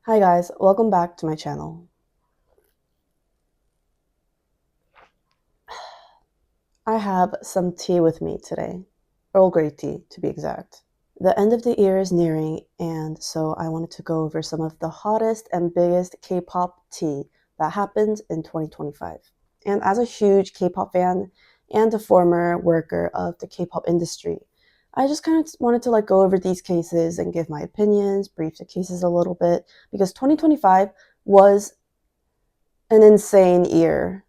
Hi guys, welcome back to my channel. I have some tea with me today. Earl Grey tea, to be exact. The end of the year is nearing, and so I wanted to go over some of the hottest and biggest K-pop tea that happened in 2025. And as a huge K-pop fan and a former worker of the K-pop industry, I just kind of wanted to go over these cases and give my opinions, brief the cases a little bit, because 2025 was an insane year.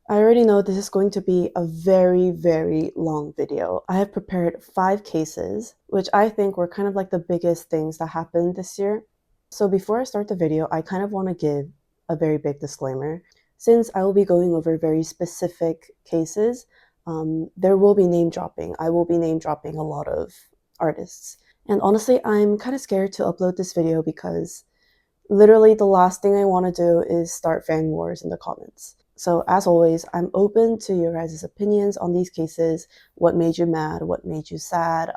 I already know this is going to be a very, very long video. I have prepared 5 cases, which I think were kind of like the biggest things that happened this year. So before I start the video, I kind of want to give a very big disclaimer. Since I will be going over very specific cases, there will be name dropping. I will be name dropping a lot of artists. And honestly, I'm kind of scared to upload this video because literally the last thing I want to do is start fan wars in the comments. So as always, I'm open to your guys' opinions on these cases, what made you mad, what made you sad,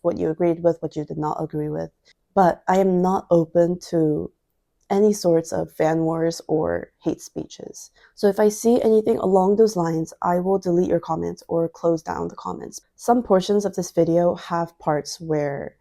what you agreed with, what you did not agree with. But I am not open to any sorts of fan wars or hate speeches. So if I see anything along those lines, I will delete your comments or close down the comments. Some portions of this video have parts where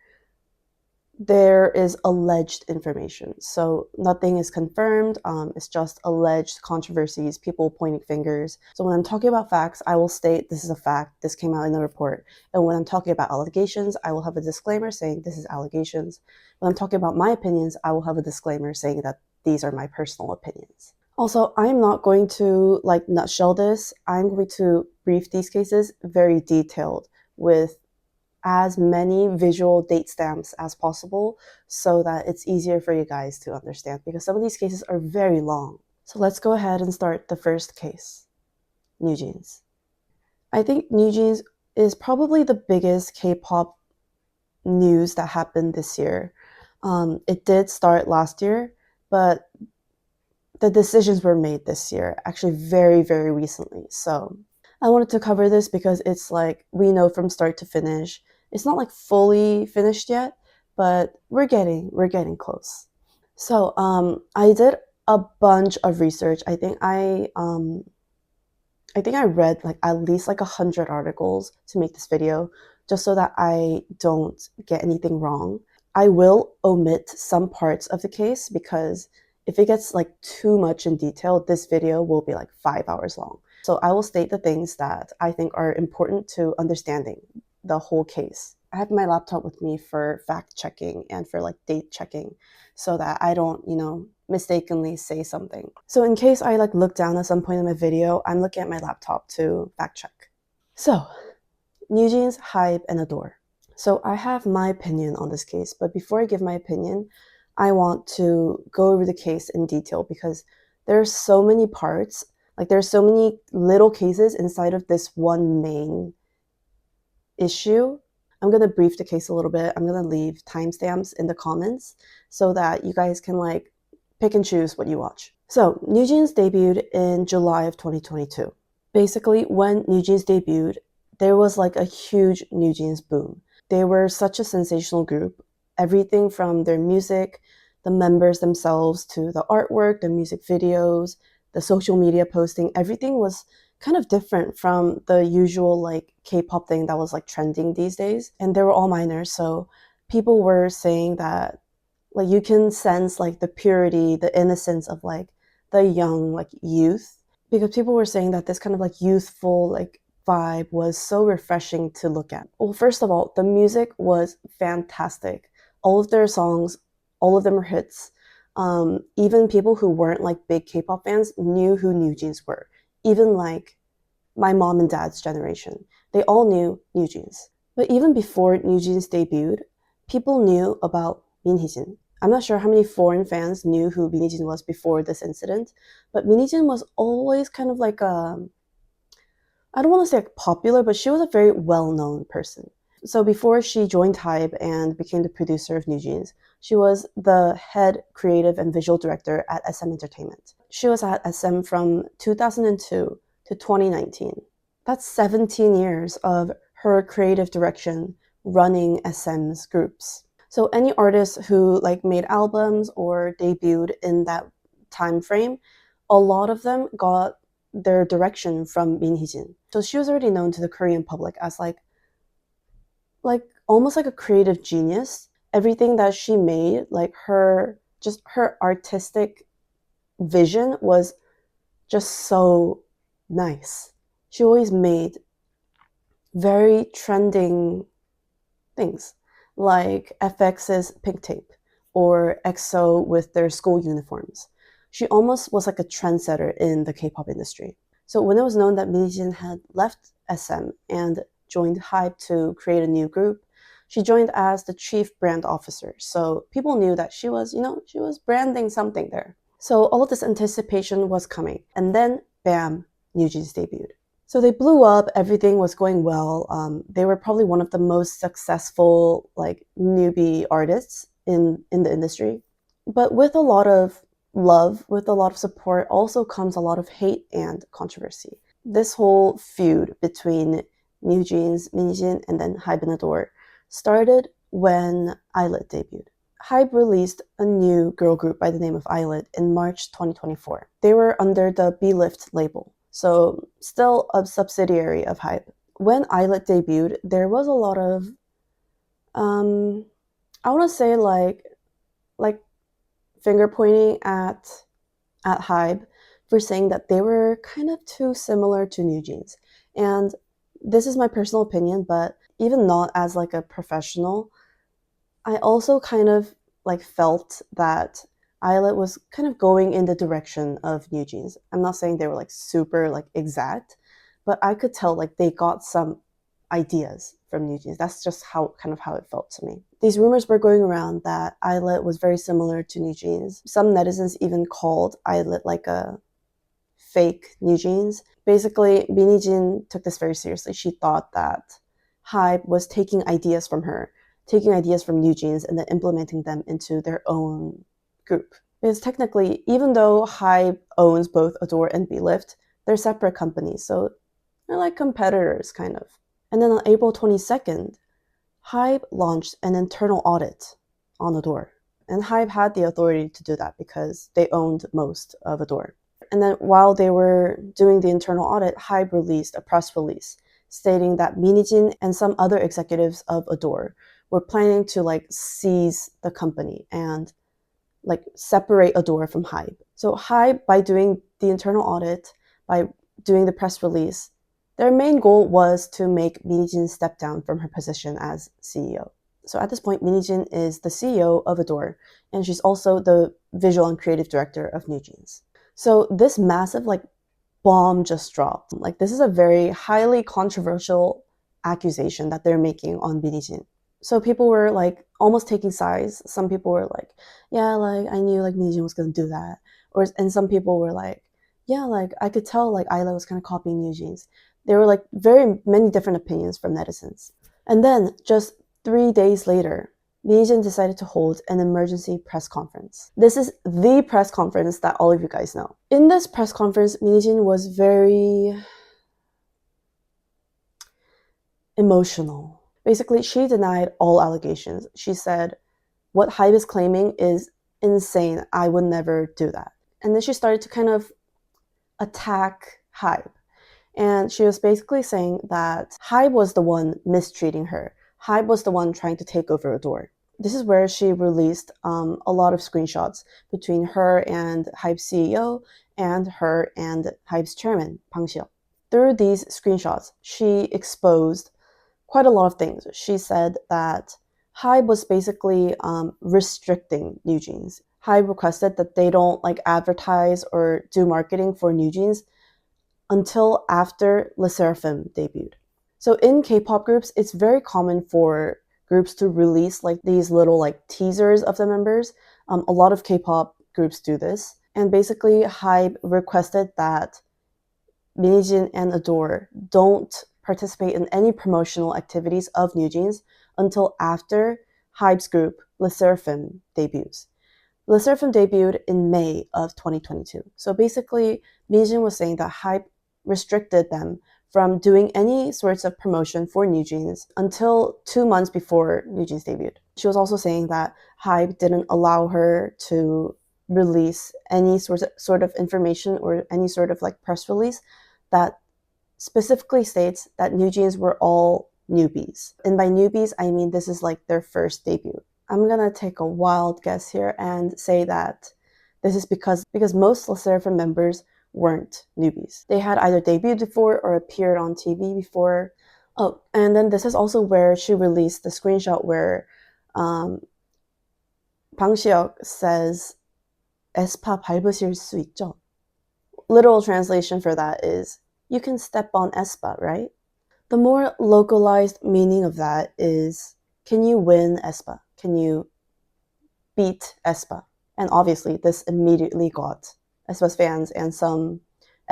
there is alleged information. So nothing is confirmed. It's just alleged controversies, people pointing fingers. So when I'm talking about facts, I will state this is a fact, this came out in the report. And when I'm talking about allegations, I will have a disclaimer saying this is allegations. When I'm talking about my opinions, I will have a disclaimer saying that these are my personal opinions. Also, I'm not going to nutshell this. I'm going to brief these cases very detailed with as many visual date stamps as possible so that it's easier for you guys to understand, because some of these cases are very long. So let's go ahead and start the first case, New Jeans. I think New Jeans is probably the biggest K-pop news that happened this year. It did start last year, but the decisions were made this year, actually very, very recently. So I wanted to cover this because it's we know from start to finish. It's not fully finished yet, but we're getting close. So I did a bunch of research. I think I read at least 100 articles to make this video, just so that I don't get anything wrong. I will omit some parts of the case because if it gets too much in detail, this video will be 5 hours long. So I will state the things that I think are important to understanding the whole case. I have my laptop with me for fact checking and for date checking so that I don't, mistakenly say something. So in case I look down at some point in my video, I'm looking at my laptop to fact check. So, New Jeans, Hype, and Adore. So I have my opinion on this case, but before I give my opinion, I want to go over the case in detail because there are so many parts, there's so many little cases inside of this one main issue. I'm going to brief the case a little bit. I'm going to leave timestamps in the comments so that you guys can pick and choose what you watch. So New Jeans debuted in July of 2022. Basically, when New Jeans debuted, there was a huge New Jeans boom. They were such a sensational group. Everything from their music, the members themselves, to the artwork, the music videos, the social media posting, everything was kind of different from the usual K-pop thing that was trending these days. And they were all minors, so people were saying that you can sense the purity, the innocence of the young youth, because people were saying that this kind of youthful vibe was so refreshing to look at. Well, first of all, the music was fantastic. All of their songs, all of them were hits. Even people who weren't big K-pop fans knew who New Jeans were. Even my mom and dad's generation, they all knew New Jeans. But even before New Jeans debuted, people knew about Minhyejin. I'm not sure how many foreign fans knew who Minhyejin was before this incident, but Minhyejin was always kind of I don't want to say popular, but she was a very well-known person. So before she joined Hybe and became the producer of New Jeans, she was the head creative and visual director at SM Entertainment. She was at SM from 2002 to 2019. That's 17 years of her creative direction running SM's groups. So any artists who like made albums or debuted in that time frame, a lot of them got their direction from Min Hee-jin. So she was already known to the Korean public as like almost like a creative genius. Everything that she made, like her artistic vision was just so nice. She always made very trending things like FX's Pink Tape or EXO with their school uniforms. She almost was like a trendsetter in the K-pop industry. So when it was known that Minjin had left SM and joined HYBE to create a new group, she joined as the chief brand officer. So people knew that she was branding something there. So all of this anticipation was coming. And then, bam, NewJeans debuted. So they blew up, everything was going well. They were probably one of the most successful like newbie artists in the industry. But with a lot of love, with a lot of support, also comes a lot of hate and controversy. This whole feud between NewJeans, Minjin, and then HYBE and Adore started when Islet debuted. HYBE released a new girl group by the name of Islet in March 2024. They were under the B-Lift label, so still a subsidiary of HYBE. When Islet debuted, there was a lot of, I want to say like finger pointing at HYBE for saying that they were kind of too similar to NewJeans. And this is my personal opinion, but even not as like a professional, I also kind of like felt that Islet was kind of going in the direction of NewJeans. I'm not saying they were like super like exact, but I could tell like they got some ideas from NewJeans. That's just how it felt to me. These rumors were going around that Islet was very similar to NewJeans. Some netizens even called Islet like a fake NewJeans. Basically, Minijin took this very seriously. She thought that HYBE was taking ideas from her, taking ideas from NewJeans, and then implementing them into their own group. Because technically, even though HYBE owns both Adore and B-Lift, they're separate companies, so they're like competitors, kind of. And then on April 22nd, HYBE launched an internal audit on Adore. And HYBE had the authority to do that because they owned most of Adore. And then while they were doing the internal audit, HYBE released a press release stating that Minijin and some other executives of Adore were planning to like seize the company and like separate Adore from HYBE. So HYBE, by doing the internal audit, by doing the press release, their main goal was to make Minijin step down from her position as CEO. So at this point, Minijin is the CEO of Adore, and she's also the visual and creative director of NewJeans. So this massive like bomb just dropped. Like this is a very highly controversial accusation that they're making on Minijin. So people were like almost taking sides. Some people were like, yeah, like I knew like Minijin was gonna do that. And some people were like, yeah, like I could tell like Isla was kind of copying NewJeans. There were like very many different opinions from netizens. And then just 3 days later, Minijin decided to hold an emergency press conference. This is the press conference that all of you guys know. In this press conference, Minijin was very emotional. Basically, she denied all allegations. She said, what HYBE is claiming is insane. I would never do that. And then she started to kind of attack HYBE. And she was basically saying that HYBE was the one mistreating her. HYBE was the one trying to take over Adore. This is where she released a lot of screenshots between her and HYBE's CEO and her and HYBE's chairman, Bang Xiao. Through these screenshots, she exposed quite a lot of things. She said that HYBE was basically restricting NewJeans. HYBE requested that they don't like advertise or do marketing for NewJeans until after Le Sserafim debuted. So in K-pop groups, it's very common for groups to release like these little like teasers of the members. A lot of K-pop groups do this. And basically, HYBE requested that Minijin and Adore don't participate in any promotional activities of NewJeans until after HYBE's group Le Sserafim debuts. Le Sserafim debuted in May of 2022. So basically, Minijin was saying that HYBE restricted them from doing any sorts of promotion for NewJeans until 2 months before NewJeans debuted. She was also saying that Hybe didn't allow her to release any sort of information or any sort of like press release that specifically states that New Jeans were all newbies. And by newbies, I mean this is like their first debut. I'm gonna take a wild guess here and say that this is because most LE SSERAFIM members weren't newbies. They had either debuted before or appeared on TV before. Oh, and then this is also where she released the screenshot where Bang Si-hyuk says 에스파 밟으실 수 있죠? Literal translation for that is, you can step on aespa, right? The more localized meaning of that is, can you win aespa? Can you beat aespa? And obviously, this immediately got aespa's fans and some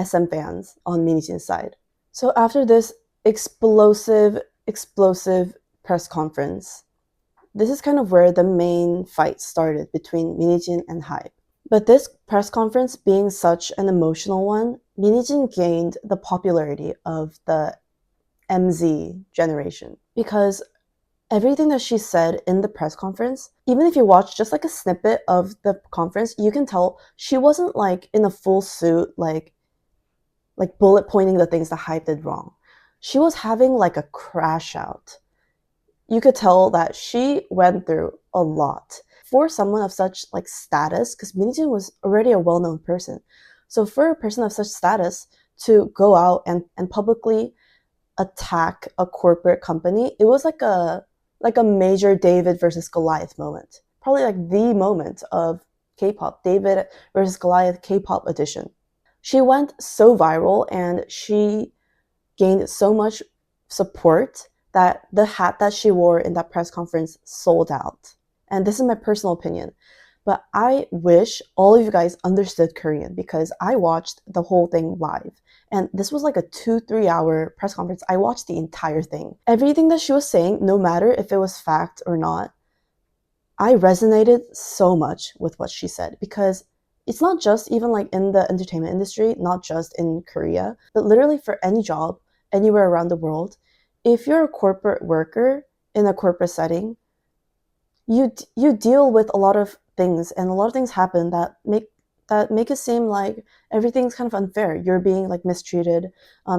SM fans on Minijin's side. So after this explosive press conference, this is kind of where the main fight started between Minijin and Hybe. But this press conference being such an emotional one, Minijin gained the popularity of the MZ generation because everything that she said in the press conference, even if you watch just like a snippet of the conference, you can tell she wasn't like in a full suit, like bullet pointing the things that Hybe did wrong. She was having like a crash out. You could tell that she went through a lot. For someone of such like status, because Minijin was already a well-known person, so for a person of such status to go out and publicly attack a corporate company, it was like a major David versus Goliath moment. Probably like the moment of K-pop, David versus Goliath K-pop edition. She went so viral and she gained so much support that the hat that she wore in that press conference sold out. And this is my personal opinion, but I wish all of you guys understood Korean because I watched the whole thing live. And this was like a 2-3 hour press conference. I watched the entire thing. Everything that she was saying, no matter if it was fact or not, I resonated so much with what she said because it's not just even like in the entertainment industry, not just in Korea, but literally for any job anywhere around the world. If you're a corporate worker in a corporate setting, you deal with a lot of things, and a lot of things happen that make it seem like everything's kind of unfair. You're being like mistreated,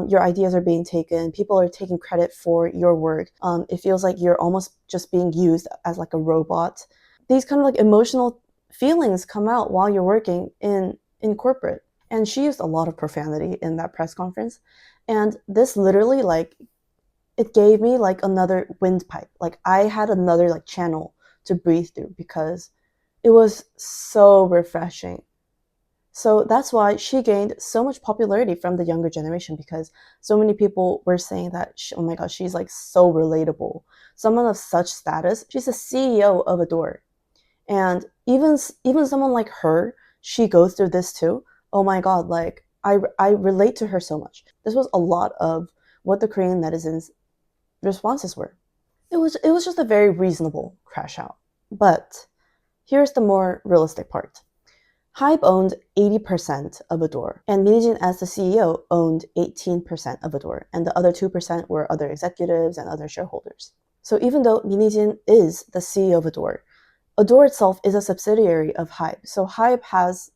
your ideas are being taken, people are taking credit for your work. It feels like you're almost just being used as like a robot. These kind of like emotional feelings come out while you're working in corporate. And she used a lot of profanity in that press conference, and this literally like it gave me like another windpipe. Like I had another like channel to breathe through because it was so refreshing. So that's why she gained so much popularity from the younger generation because so many people were saying that, oh my gosh, she's like so relatable. Someone of such status, she's the CEO of Adore. And even someone like her, she goes through this too. Oh my god, like I relate to her so much. This was a lot of what the Korean netizens' responses were. It was just a very reasonable crash out. But here's the more realistic part. Hybe owned 80% of Adore, and Minijin as the CEO owned 18% of Adore, and the other 2% were other executives and other shareholders. So even though Minijin is the CEO of Adore, Adore itself is a subsidiary of Hybe, so Hybe has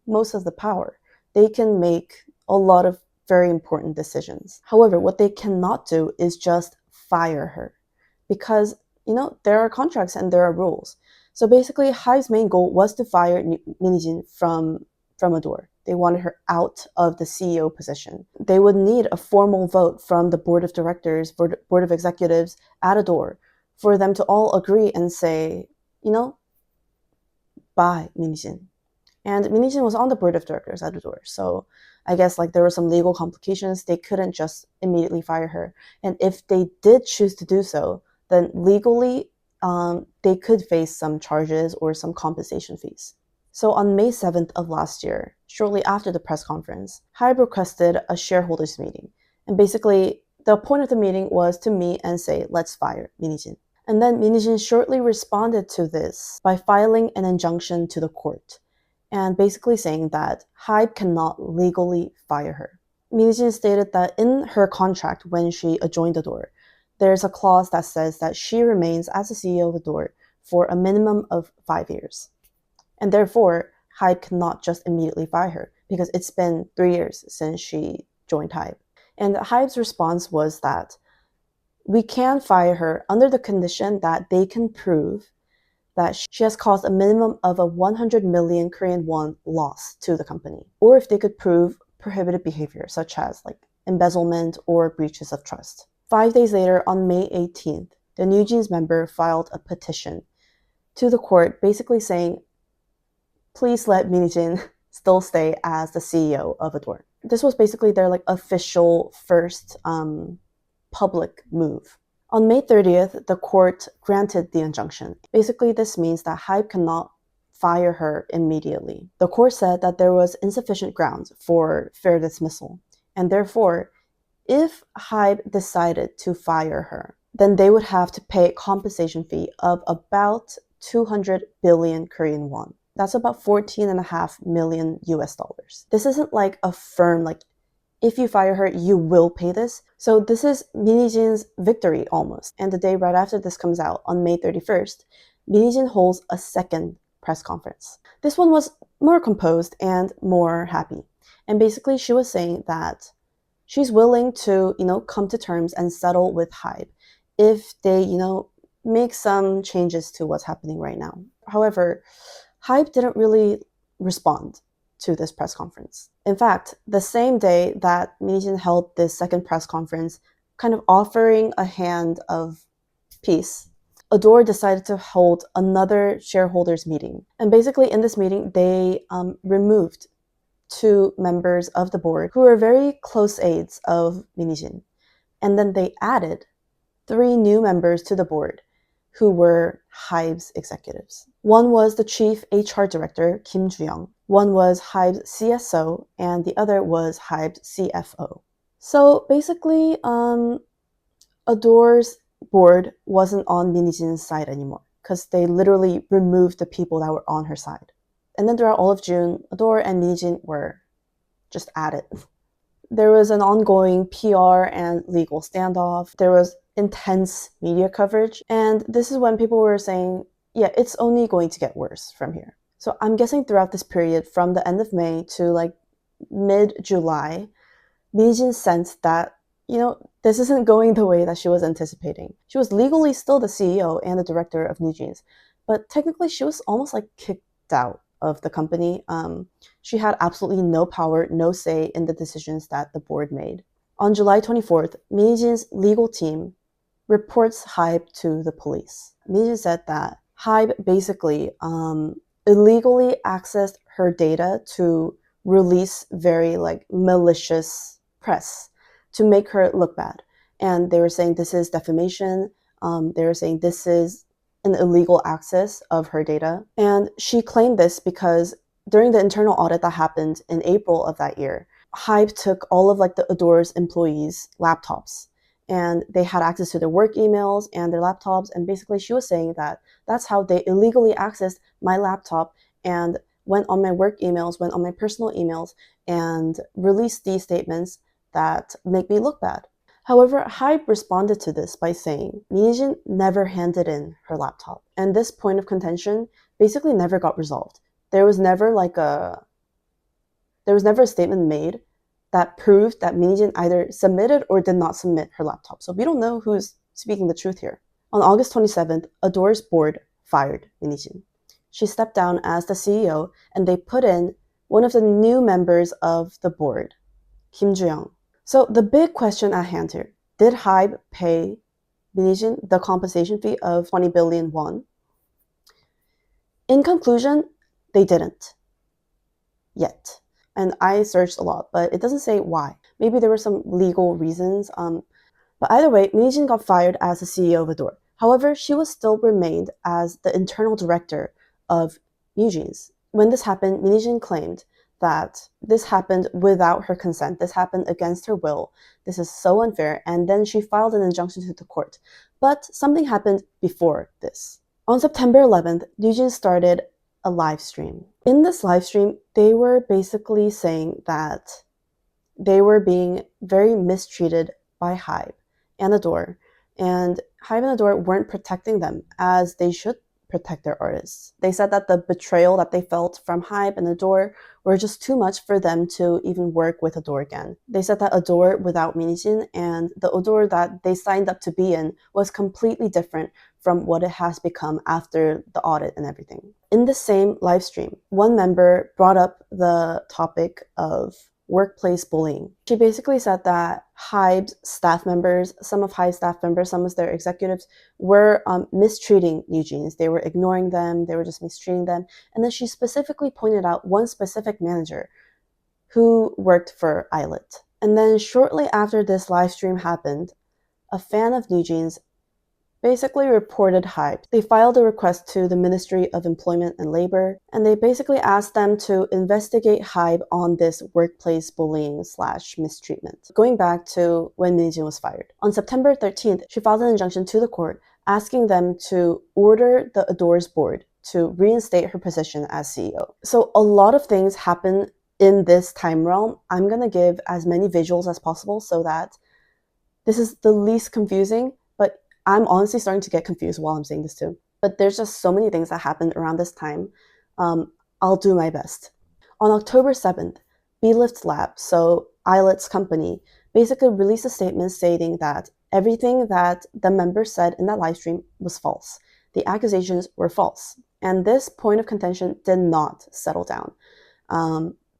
most of the power. They can make a lot of very important decisions. However, what they cannot do is just fire her because, you know, there are contracts and there are rules. So basically, Hybe's main goal was to fire Minijin from Adore. They wanted her out of the CEO position. They would need a formal vote from the board of directors, board of executives at Adore for them to all agree and say, you know, bye, Minijin. And Minijin was on the board of directors at Adore, so I guess like there were some legal complications. They couldn't just immediately fire her. And if they did choose to do so, then legally they could face some charges or some compensation fees. So on May 7th of last year, shortly after the press conference, Hybe requested a shareholders meeting. And basically, the point of the meeting was to meet and say, let's fire Minijin. And then Minijin shortly responded to this by filing an injunction to the court and basically saying that Hybe cannot legally fire her. Minijin stated that in her contract when she joined Adore, there's a clause that says that she remains as the CEO of Adore for a minimum of 5 years. And therefore, Hybe cannot just immediately fire her because it's been 3 years since she joined Hybe. And Hybe's response was that we can fire her under the condition that they can prove that she has caused a minimum of a 100 million Korean won loss to the company, or if they could prove prohibited behavior such as like embezzlement or breaches of trust. 5 days later, on May 18th, the NewJeans member filed a petition to the court basically saying, please let Minijin still stay as the CEO of Adore. This was basically their like official first public move. On May 30th, the court granted the injunction. Basically, this means that Hybe cannot fire her immediately. The court said that there was insufficient grounds for fair dismissal, and therefore, if Hybe decided to fire her, then they would have to pay a compensation fee of about 200 billion Korean won. That's about 14.5 million US dollars. This isn't like a firm, like, if you fire her, you will pay this. So this is Minijin's victory almost. And the day right after this comes out, on May 31st, Minijin holds a second press conference. This one was more composed and more happy. And basically she was saying that she's willing to, come to terms and settle with Hybe if they, make some changes to what's happening right now. However, Hybe didn't really respond to this press conference. In fact, the same day that Minijin held this second press conference, kind of offering a hand of peace, Adore decided to hold another shareholders meeting. And basically in this meeting, they removed 2 members of the board who were very close aides of Minijin. And then they added 3 new members to the board who were Hybe's executives. One was the chief HR director, Kim Ju-young. One was Hybe's CSO, and the other was Hybe's CFO. So basically, Adore's board wasn't on Minijin's side anymore because they literally removed the people that were on her side. And then throughout all of June, Adore and Minijin were just at it. There was an ongoing PR and legal standoff. There was intense media coverage. And this is when people were saying, yeah, it's only going to get worse from here. So I'm guessing throughout this period, from the end of May to like mid-July, Minijin sensed that, this isn't going the way that she was anticipating. She was legally still the CEO and the director of NewJeans, but technically she was almost like kicked out of the company. She had absolutely no power, no say in the decisions that the board made. On July 24th, Minijin's legal team reports Hybe to the police. Minijin said that Hybe basically illegally accessed her data to release very malicious press to make her look bad. And they were saying this is defamation. They were saying this is an illegal access of her data. And she claimed this because during the internal audit that happened in April of that year, Hybe took all of the Adore's employees' laptops, and they had access to their work emails and their laptops. And basically she was saying that that's how they illegally accessed my laptop and went on my work emails, went on my personal emails, and released these statements that make me look bad. However, Hybe responded to this by saying Minijin never handed in her laptop, and this point of contention basically never got resolved. There was never a statement made that proved that Minijin either submitted or did not submit her laptop. So we don't know who's speaking the truth here. On August 27th, Adore's board fired Minijin. She stepped down as the CEO, and they put in one of the new members of the board, Kim Ju-young. So the big question at hand here, did Hybe pay Minijin the compensation fee of 20 billion won? In conclusion, they didn't. Yet. And I searched a lot, but it doesn't say why. Maybe there were some legal reasons. But either way, Minijin got fired as the CEO of Adore. However, she was still remained as the internal director of NewJeans. When this happened, Minijin claimed that this happened without her consent. This happened against her will. This is so unfair. And then she filed an injunction to the court. But something happened before this. On September 11th, NewJeans started a live stream. In this live stream, they were basically saying that they were being very mistreated by Hybe and Adore. And Hybe and Adore weren't protecting them as they should protect their artists. They said that the betrayal that they felt from HYBE and Adore were just too much for them to even work with Adore again. They said that Adore without Minijin and the Adore that they signed up to be in was completely different from what it has become after the audit and everything. In the same live stream, one member brought up the topic of workplace bullying. She basically said that HYBE's staff members, some of their executives, were mistreating New Jeans. They were ignoring them, they were just mistreating them. And then she specifically pointed out one specific manager who worked for Islet. And then shortly after this live stream happened, a fan of New Jeans basically reported HYBE. They filed a request to the Ministry of Employment and Labor, and they basically asked them to investigate HYBE on this workplace bullying / mistreatment. Going back to when Minijin was fired. On September 13th, she filed an injunction to the court asking them to order the Adore's board to reinstate her position as CEO. So a lot of things happen in this time realm. I'm going to give as many visuals as possible so that this is the least confusing, but I'm honestly starting to get confused while I'm saying this too. But there's just so many things that happened around this time. I'll do my best. On October 7th, Blift Lab, so Islet's company, basically released a statement stating that everything that the members said in that live stream was false. The accusations were false. And this point of contention did not settle down.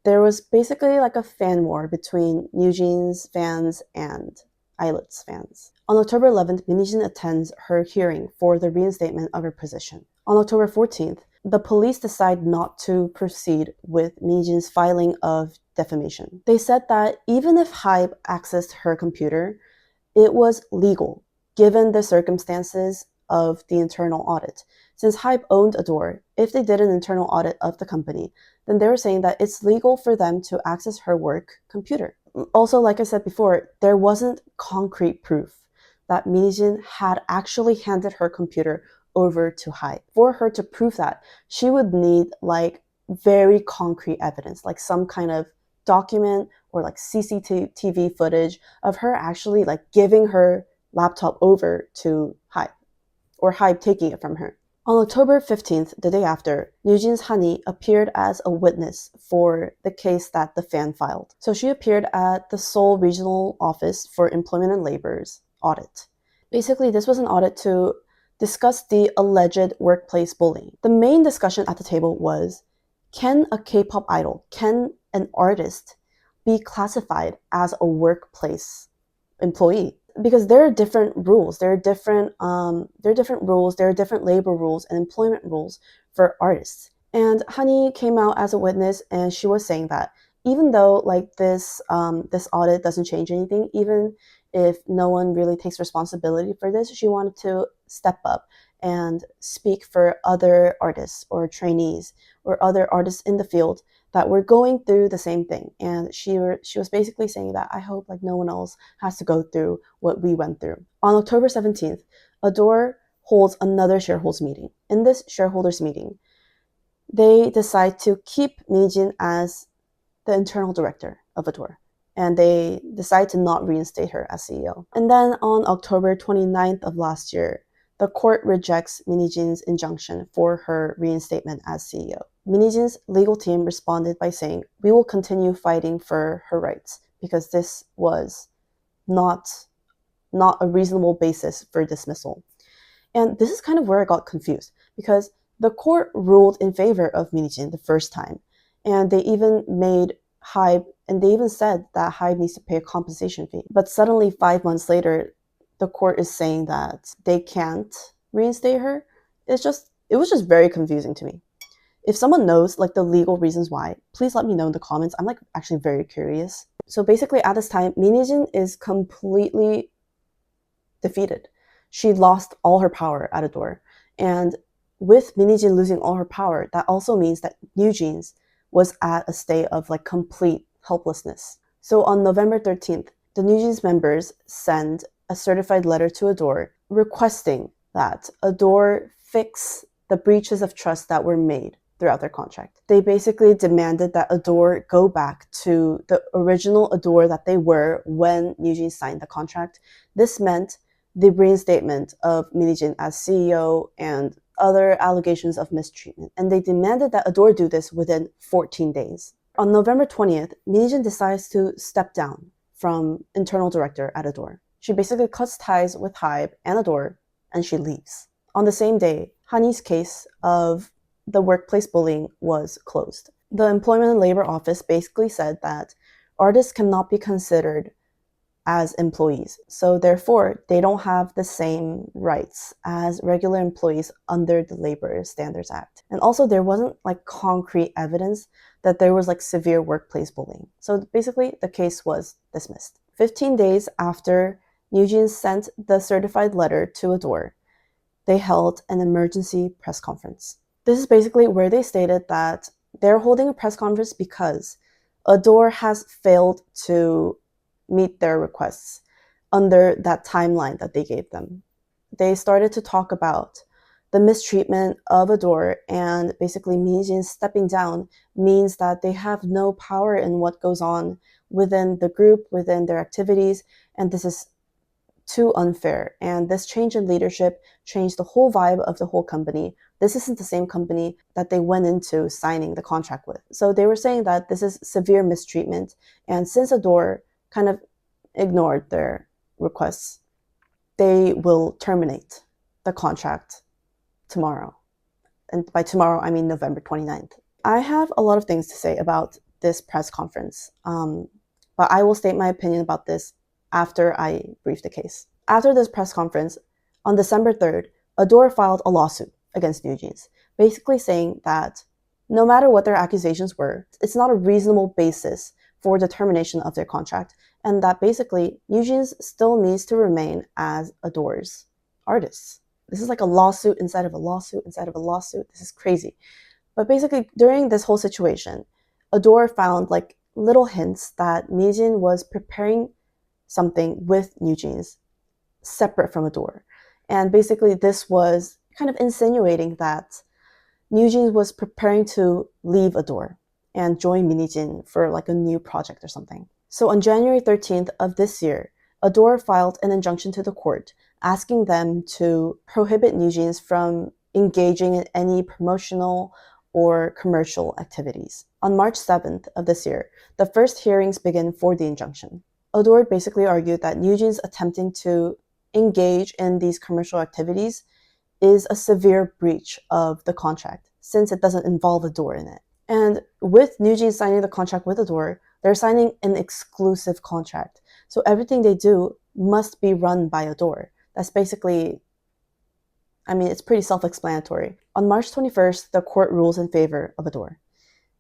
There was basically like a fan war between New Jeans fans and Islet's fans. On October 11th, Minijin attends her hearing for the reinstatement of her position. On October 14th, the police decide not to proceed with Minijin's filing of defamation. They said that even if HYBE accessed her computer, it was legal, given the circumstances of the internal audit. Since HYBE owned Adore, if they did an internal audit of the company, then they were saying that it's legal for them to access her work computer. Also, like I said before, there wasn't concrete proof that Minijin had actually handed her computer over to HYBE. For her to prove that, she would need like very concrete evidence, like some kind of document or like CCTV footage of her actually like giving her laptop over to HYBE or HYBE taking it from her. On October 15th, the day after, Nujin's Hani appeared as a witness for the case that the fan filed. So she appeared at the Seoul Regional Office for Employment and Labor's audit. Basically, this was an audit to discuss the alleged workplace bullying. The main discussion at the table was, can a K-pop idol, can an artist be classified as a workplace employee? Because there are different rules, there are different labor rules and employment rules for artists. And Hani came out as a witness, and she was saying that even though like this audit doesn't change anything, even if no one really takes responsibility for this, she wanted to step up and speak for other artists or trainees or other artists in the field that were going through the same thing. And she was basically saying that I hope like no one else has to go through what we went through. On October 17th, Adore holds another shareholders meeting. In this shareholders meeting, they decide to keep Minijin as the internal director of Adore, and they decide to not reinstate her as CEO. And then on October 29th of last year, the court rejects Minijin's injunction for her reinstatement as CEO. Minijin's legal team responded by saying, we will continue fighting for her rights because this was not a reasonable basis for dismissal. And this is kind of where I got confused, because the court ruled in favor of Minijin the first time, and they even made HYBE, and they even said that HYBE needs to pay a compensation fee. But suddenly 5 months later, the court is saying that they can't reinstate her. It was just very confusing to me. If someone knows like the legal reasons why, please let me know in the comments. I'm like actually very curious. So basically at this time, Minijin is completely defeated. She lost all her power at Adore. And with Minijin losing all her power, that also means that New Jeans was at a state of like complete helplessness. So on November 13th, the New Jeans members send a certified letter to Adore requesting that Adore fix the breaches of trust that were made throughout their contract. They basically demanded that Adore go back to the original Adore that they were when New Jeans signed the contract. This meant the reinstatement of Minijin as CEO and other allegations of mistreatment, and they demanded that Adore do this within 14 days. On November 20th, Minijin decides to step down from internal director at Adore. She basically cuts ties with Hybe and Adore, and she leaves. On the same day, Hani's case of the workplace bullying was closed. The Employment and Labor Office basically said that artists cannot be considered as employees, so therefore they don't have the same rights as regular employees under the Labor Standards Act. And also there wasn't like concrete evidence that there was like severe workplace bullying. So basically the case was dismissed. 15 days after Nugent sent the certified letter to Adore, they held an emergency press conference. This is basically where they stated that they're holding a press conference because Adore has failed to meet their requests under that timeline that they gave them. They started to talk about the mistreatment of Adore, and basically Minijin stepping down means that they have no power in what goes on within the group, within their activities, and this is too unfair. And this change in leadership changed the whole vibe of the whole company. This isn't the same company that they went into signing the contract with. So they were saying that this is severe mistreatment, and since Adore kind of ignored their requests, they will terminate the contract tomorrow. And by tomorrow, I mean November 29th. I have a lot of things to say about this press conference, but I will state my opinion about this after I brief the case. After this press conference, on December 3rd, Adore filed a lawsuit against NewJeans, basically saying that no matter what their accusations were, it's not a reasonable basis for the termination of their contract, and that basically NewJeans still needs to remain as Adore's artists. This is like a lawsuit inside of a lawsuit inside of a lawsuit. This is crazy. But basically, during this whole situation, Adore found like little hints that NewJeans was preparing something with NewJeans separate from Adore. And basically, this was kind of insinuating that NewJeans was preparing to leave Adore and join Minijin for like a new project or something. So on January 13th of this year, Adore filed an injunction to the court asking them to prohibit NewJeans from engaging in any promotional or commercial activities. On March 7th of this year, the first hearings begin for the injunction. Adore basically argued that NewJeans attempting to engage in these commercial activities is a severe breach of the contract, since it doesn't involve Adore in it. And with NewJeans signing the contract with Adore, they're signing an exclusive contract. So everything they do must be run by Adore. That's basically, I mean, it's pretty self-explanatory. On March 21st, the court rules in favor of Adore.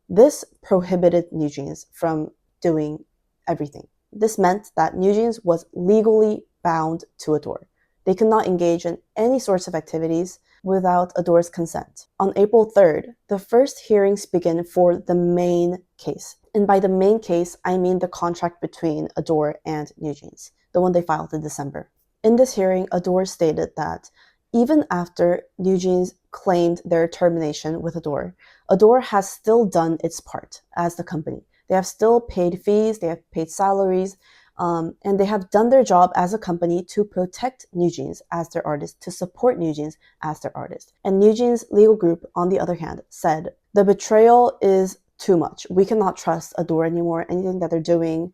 This prohibited NewJeans from doing everything. This meant that NewJeans was legally bound to Adore. They could not engage in any sorts of activities without Adore's consent. On April 3rd, the first hearings begin for the main case. And by the main case, I mean the contract between Adore and NewJeans, the one they filed in December. In this hearing, Adore stated that even after NewJeans claimed their termination with Adore, Adore has still done its part as the company. They have still paid fees, they have paid salaries, and they have done their job as a company to protect NewJeans as their artist, to support NewJeans as their artist. And NewJeans' legal group, on the other hand, said, the betrayal is too much. We cannot trust Adore anymore. Anything that they're doing,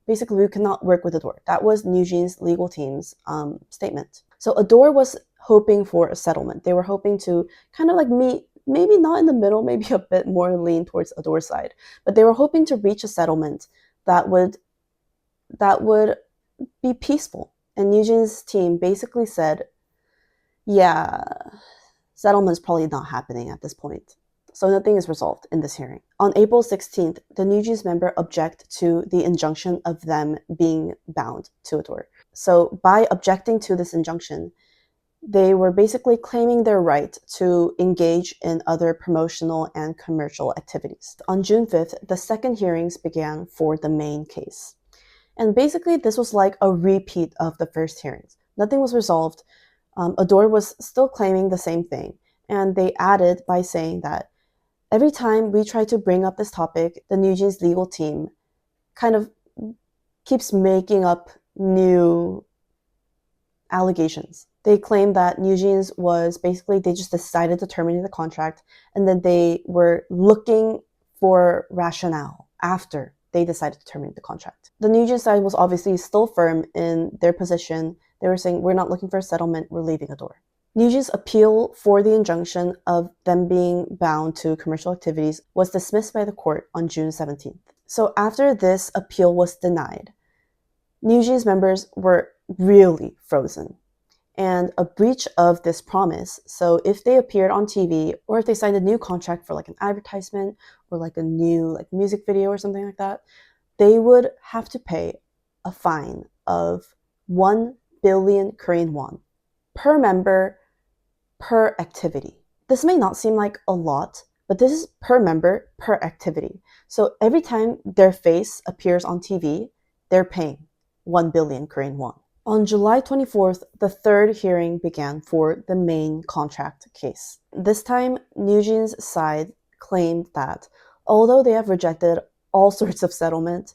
basically we cannot work with Adore. That was NewJeans' legal team's statement. So Adore was hoping for a settlement. They were hoping to kind of like meet, maybe not in the middle, maybe a bit more lean towards Adore's side, but they were hoping to reach a settlement that would be peaceful. And NewJeans' team basically said, yeah, settlement's probably not happening at this point. So nothing is resolved in this hearing. On April 16th, the NewJeans member object to the injunction of them being bound to Adore. So by objecting to this injunction, they were basically claiming their right to engage in other promotional and commercial activities. On June 5th, the second hearings began for the main case. And basically, this was like a repeat of the first hearings. Nothing was resolved. Adore was still claiming the same thing. And they added by saying that every time we try to bring up this topic, the NewJeans legal team kind of keeps making up new allegations. They claimed that NewJeans was basically, they just decided to terminate the contract, and then they were looking for rationale after they decided to terminate the contract. The NewJeans side was obviously still firm in their position. They were saying, we're not looking for a settlement, we're leaving a door. NewJeans' appeal for the injunction of them being bound to commercial activities was dismissed by the court on June 17th. So after this appeal was denied, NewJeans members were really frozen. And a breach of this promise, so if they appeared on TV or if they signed a new contract for like an advertisement or like a new like music video or something like that, they would have to pay a fine of 1 billion Korean won per member per activity. This may not seem like a lot, but this is per member per activity. So every time their face appears on TV, they're paying 1 billion Korean won. On July 24th, the third hearing began for the main contract case. This time, NewJeans' side claimed that although they have rejected all sorts of settlement,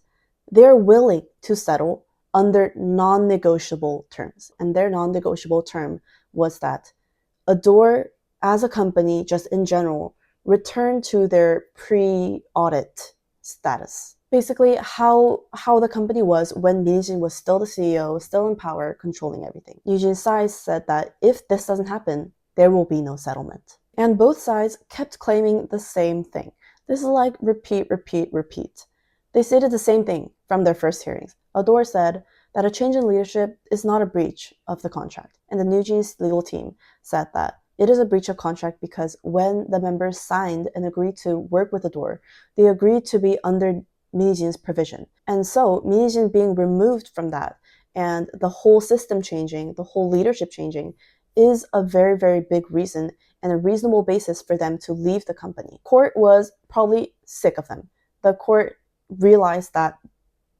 they're willing to settle under non-negotiable terms. And their non-negotiable term was that Adore, as a company, just in general, return to their pre-audit status. Basically, how the company was when NewJeans was still the CEO, still in power, controlling everything. NewJeans' side said that if this doesn't happen, there will be no settlement. And both sides kept claiming the same thing. This is like repeat, repeat, repeat. They stated the same thing from their first hearings. Adore said that a change in leadership is not a breach of the contract. And the NewJeans legal team said that it is a breach of contract because when the members signed and agreed to work with Adore, they agreed to be under NewJeans' provision. And so NewJeans being removed from that and the whole system changing, the whole leadership changing, is a very, very big reason and a reasonable basis for them to leave the company. Court was probably sick of them. The court realized that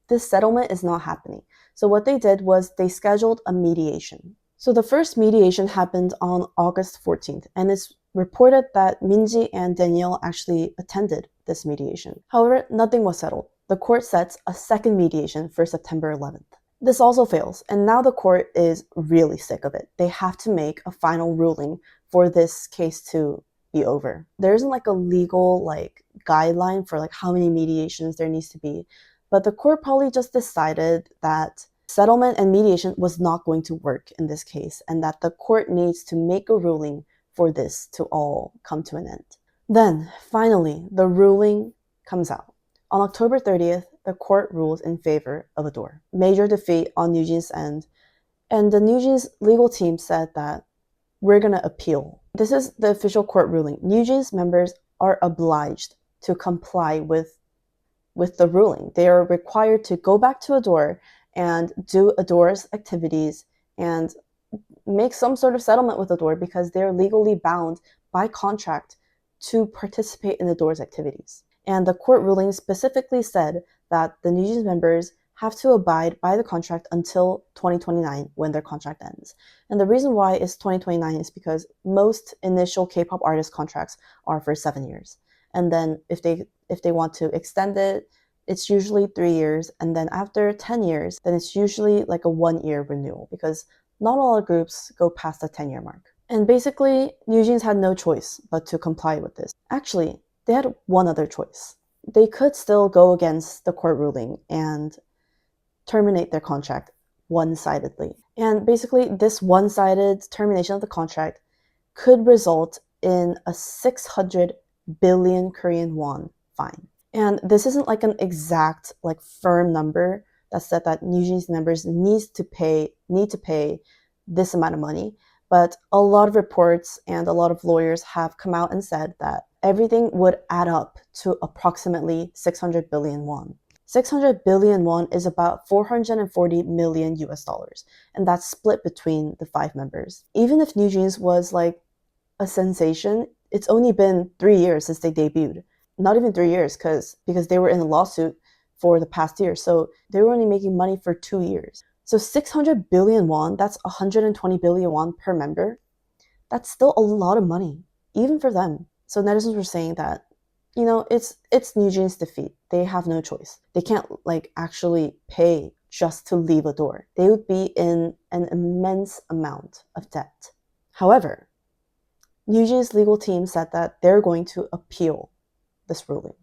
this settlement is not happening. So what they did was they scheduled a mediation. So the first mediation happened on August 14th, and it's reported that Minji and Danielle actually attended this mediation. However, nothing was settled. The court sets a second mediation for September 11th. This also fails, and now the court is really sick of it. They have to make a final ruling for this case to be over. There isn't like a legal guideline for how many mediations there needs to be, but the court probably just decided that settlement and mediation was not going to work in this case, and that the court needs to make a ruling for this to all come to an end. Then, finally, the ruling comes out. On October 30th, the court rules in favor of Adore. Major defeat on NewJeans' end, and the NewJeans legal team said that we're going to appeal. This is the official court ruling. NewJeans members are obliged to comply with the ruling. They are required to go back to Adore and do Adore's activities and make some sort of settlement with Adore because they're legally bound by contract to participate in Adore's activities. And the court ruling specifically said that the NewJeans members have to abide by the contract until 2029 when their contract ends. And the reason why it's 2029 is because most initial K-pop artist contracts are for 7 years. And then if they want to extend it, it's usually 3 years. And then after 10 years, then it's usually like a 1-year renewal because not all groups go past the 10-year mark. And basically, NewJeans had no choice but to comply with this. Actually, they had one other choice. They could still go against the court ruling and terminate their contract one-sidedly. And basically, this one-sided termination of the contract could result in a 600 billion Korean won fine. And this isn't like an exact, firm number that said that NewJeans members need to pay this amount of money. But a lot of reports and a lot of lawyers have come out and said that everything would add up to approximately 600 billion won. 600 billion won is about 440 million US dollars, and that's split between the 5 members. Even if NewJeans was a sensation, it's only been 3 years since they debuted. Not even 3 years because they were in a lawsuit for the past year, so they were only making money for 2 years. So 600 billion won, that's 120 billion won per member. That's still a lot of money, even for them. So netizens were saying that, it's NewJeans' defeat. They have no choice. They can't actually pay just to leave Adore. They would be in an immense amount of debt. However, NewJeans' legal team said that they're going to appeal this ruling,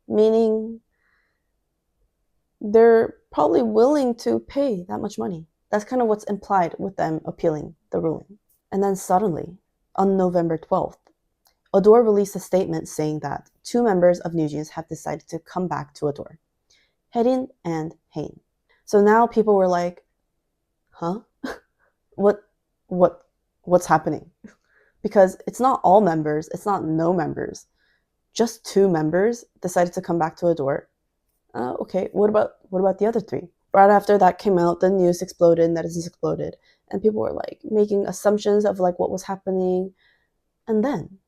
meaning they're probably willing to pay that much money. That's kind of what's implied with them appealing the ruling. And then suddenly, on November 12th, Adore released a statement saying that 2 members of NewJeans have decided to come back to Adore, Haerin and Hain. So now people were like, huh? What's happening? Because it's not all members, it's not no members. Just 2 members decided to come back to Adore. Okay, what about the other 3? Right after that came out, the news exploded, netizens exploded, and people were like making assumptions of like what was happening. And then,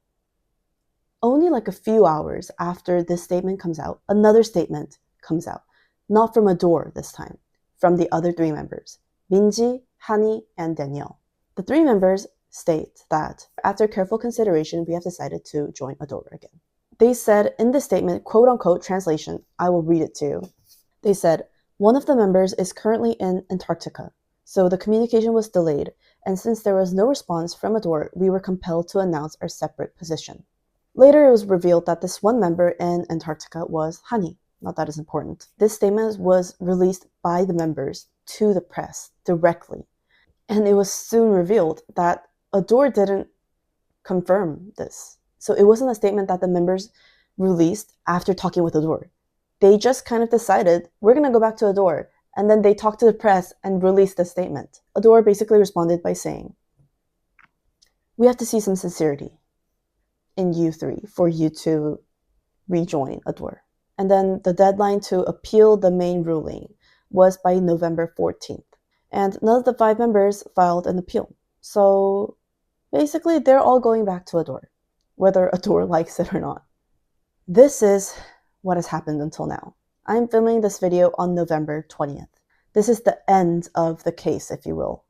only like a few hours after this statement comes out, another statement comes out. Not from Adore this time, from the other 3 members, Minji, Hani, and Danielle. The 3 members state that after careful consideration, we have decided to join Adore again. They said in the statement, quote unquote translation, I will read it to you. They said, one of the members is currently in Antarctica, so the communication was delayed, and since there was no response from Adore, we were compelled to announce our separate position. Later, it was revealed that this one member in Antarctica was Hani. Not that is important. This statement was released by the members to the press directly, and it was soon revealed that Adore didn't confirm this. So it wasn't a statement that the members released after talking with Adore. They just kind of decided, we're going to go back to Adore. And then they talked to the press and released the statement. Adore basically responded by saying, we have to see some sincerity in you 3 for you to rejoin Adore. And then the deadline to appeal the main ruling was by November 14th. And none of the 5 members filed an appeal. So basically, they're all going back to Adore, whether Adore likes it or not. This is what has happened until now. I'm filming this video on November 20th. This is the end of the case, if you will.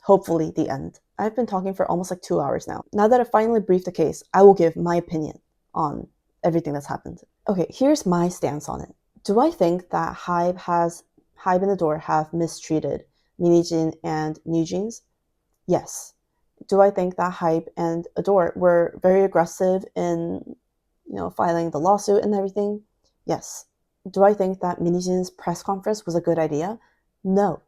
Hopefully the end. I've been talking for almost like 2 hours now. Now that I've finally briefed the case, I will give my opinion on everything that's happened. Okay, here's my stance on it. Do I think that Hybe and Adore have mistreated Minijin and NewJeans? Yes. Do I think that Hybe and Adore were very aggressive in, filing the lawsuit and everything? Yes. Do I think that Minijin's press conference was a good idea? No.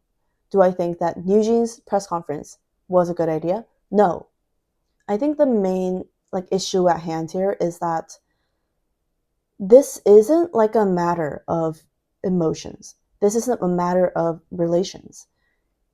Do I think that NewJeans' press conference was a good idea? No. I think the main issue at hand here is that this isn't like a matter of emotions. This isn't a matter of relations.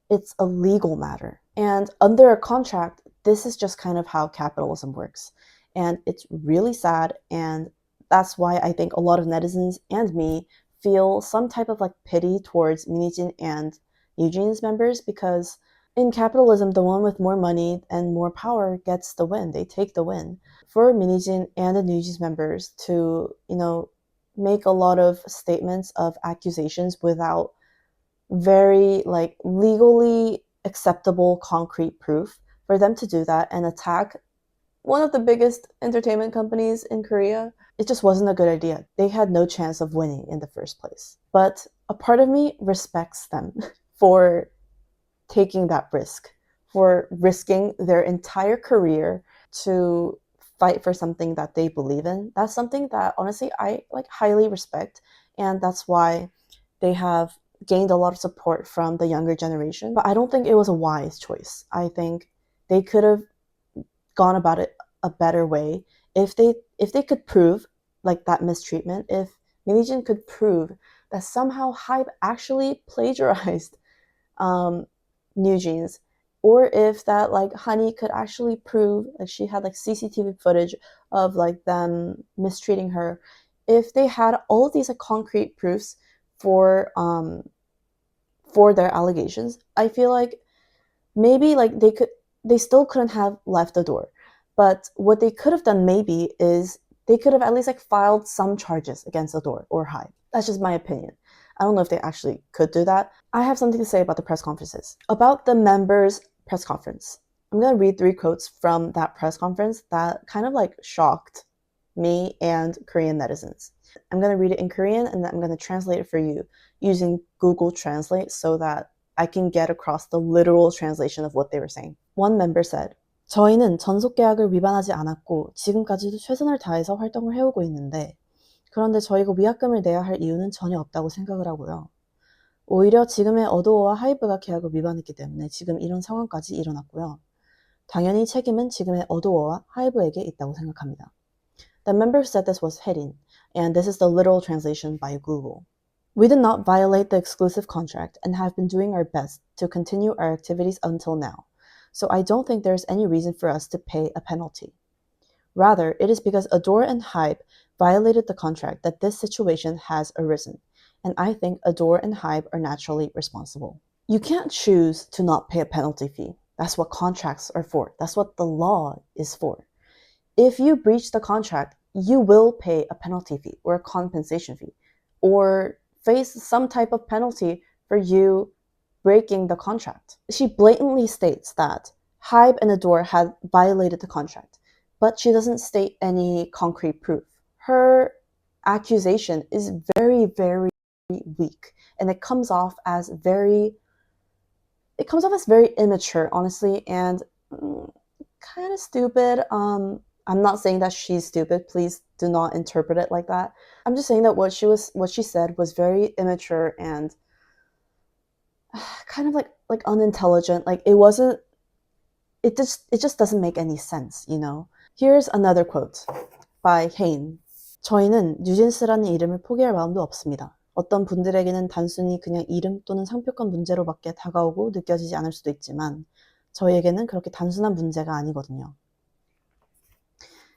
It's a legal matter. And under a contract, this is just kind of how capitalism works. And it's really sad, and that's why I think a lot of netizens and me feel some type of pity towards Minijin and NewJeans members, because in capitalism, the one with more money and more power gets the win. They take the win. For Minijin and the NewJeans members to, make a lot of statements of accusations without very legally acceptable concrete proof, for them to do that and attack one of the biggest entertainment companies in Korea, it just wasn't a good idea. They had no chance of winning in the first place. But a part of me respects them for taking that risk, for risking their entire career to fight for something that they believe in. That's something that honestly I highly respect, and that's why they have gained a lot of support from the younger generation. But I don't think it was a wise choice. I think they could have gone about it a better way if they could prove that mistreatment, if Minijin could prove that somehow Hybe actually plagiarized NewJeans, or if that Honey could actually prove she had CCTV footage of them mistreating her. If they had all of these concrete proofs for their allegations, I feel maybe they still couldn't have left the door. But what they could have done maybe is they could have at least filed some charges against Adore or Hybe. That's just my opinion. I don't know if they actually could do that. I have something to say about the press conferences. About the members' press conference. I'm going to read 3 quotes from that press conference that kind of shocked me and Korean netizens. I'm going to read it in Korean and then I'm going to translate it for you. using Google Translate so that I can get across the literal translation of what they were saying. One member said, 저희는 전속 계약을 위반하지 않았고 지금까지도 최선을 다해서 활동을 해오고 있는데 그런데 저희가 위약금을 내야 할 이유는 전혀 없다고 생각을 하고요. 오히려 지금의 어도어와 하이브가 계약을 위반했기 때문에 지금 이런 상황까지 일어났고요. 당연히 책임은 지금의 어도어와 하이브에게 있다고 생각합니다. The member said this was hidden, and this is the literal translation by Google. We did not violate the exclusive contract and have been doing our best to continue our activities until now, so I don't think there is any reason for us to pay a penalty. Rather, it is because Adore and Hybe violated the contract that this situation has arisen, and I think Adore and Hybe are naturally responsible. You can't choose to not pay a penalty fee. That's what contracts are for. That's what the law is for. If you breach the contract, you will pay a penalty fee or a compensation fee or face some type of penalty for you breaking the contract. She blatantly states that Hybe and Adore had violated the contract, but she doesn't state any concrete proof. Her accusation is very, very weak, and it comes off as very immature, honestly, and kind of stupid. I'm not saying that she's stupid. Please do not interpret it like that. I'm just saying that what she said was very immature and kind of like unintelligent. Like it just doesn't make any sense, you know? Here's another quote by Hain. 저희는 뉴진스라는 이름을 포기할 마음도 없습니다. 어떤 분들에게는 단순히 그냥 이름 또는 상표권 문제로밖에 다가오고 느껴지지 않을 수도 있지만 저희에게는 그렇게 단순한 문제가 아니거든요.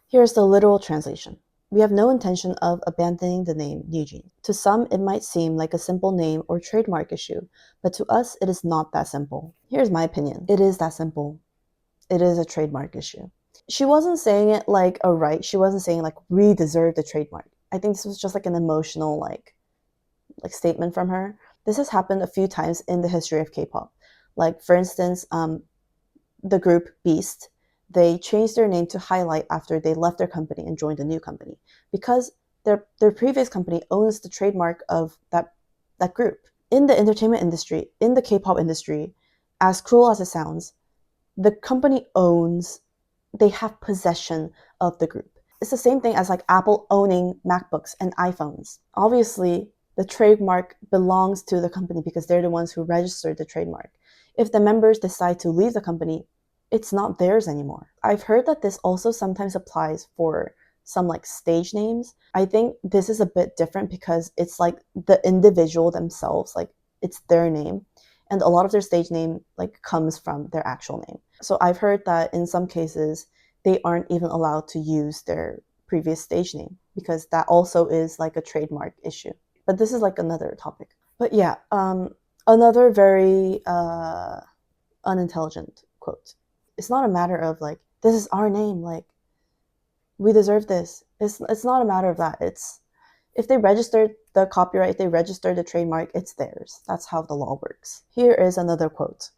Here's the literal translation. We have no intention of abandoning the name Nugent. To some, it might seem like a simple name or trademark issue, but to us, it is not that simple. Here's my opinion. It is that simple. It is a trademark issue. She wasn't saying it like a right. She wasn't saying like we deserve the trademark. I think this was just like an emotional like statement from her. This has happened a few times in the history of K-pop. Like for instance, the group Beast, they changed their name to Highlight after they left their company and joined a new company because their previous company owns the trademark of that group. In the entertainment industry, in the K-pop industry, as cruel as it sounds, the company they have possession of the group. It's the same thing as like Apple owning MacBooks and iPhones. Obviously, the trademark belongs to the company because they're the ones who registered the trademark. If the members decide to leave the company, it's not theirs anymore. I've heard that this also sometimes applies for some like stage names. I think this is a bit different because it's like the individual themselves, like it's their name. And a lot of their stage name like comes from their actual name. So I've heard that in some cases, they aren't even allowed to use their previous stage name because that also is like a trademark issue. But this is like another topic. But yeah, another very unintelligent quote. It's not a matter of like, this is our name, like, we deserve this. It's not a matter of that. It's, if they registered the copyright, if they registered the trademark, it's theirs. That's how the law works. Here is another quote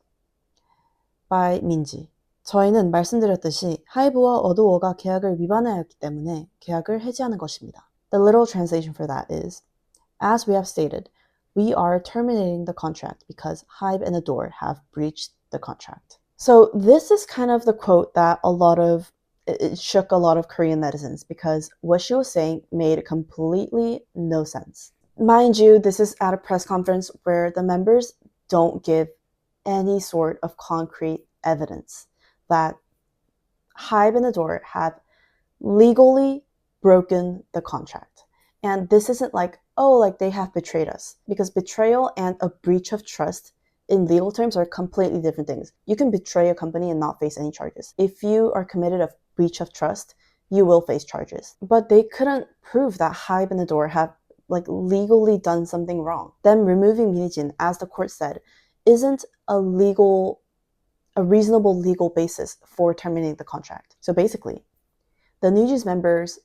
by 민지. 저희는 말씀드렸듯이 하이브와 어도어가 계약을 위반하였기 때문에 계약을 해지하는 것입니다. The literal translation for that is, as we have stated, we are terminating the contract because Hybe and Adore have breached the contract. So this is kind of the quote that it shook a lot of Korean netizens because what she was saying made completely no sense. Mind you, this is at a press conference where the members don't give any sort of concrete evidence that Hybe and Adore have legally broken the contract. And this isn't like, oh, like they have betrayed us, because betrayal and a breach of trust in legal terms are completely different things. You can betray a company and not face any charges. If you are committed of breach of trust, you will face charges. But they couldn't prove that Hybe and Adore have like legally done something wrong. Them removing Minijin, as the court said, isn't a reasonable legal basis for terminating the contract. So basically, the NewJeans members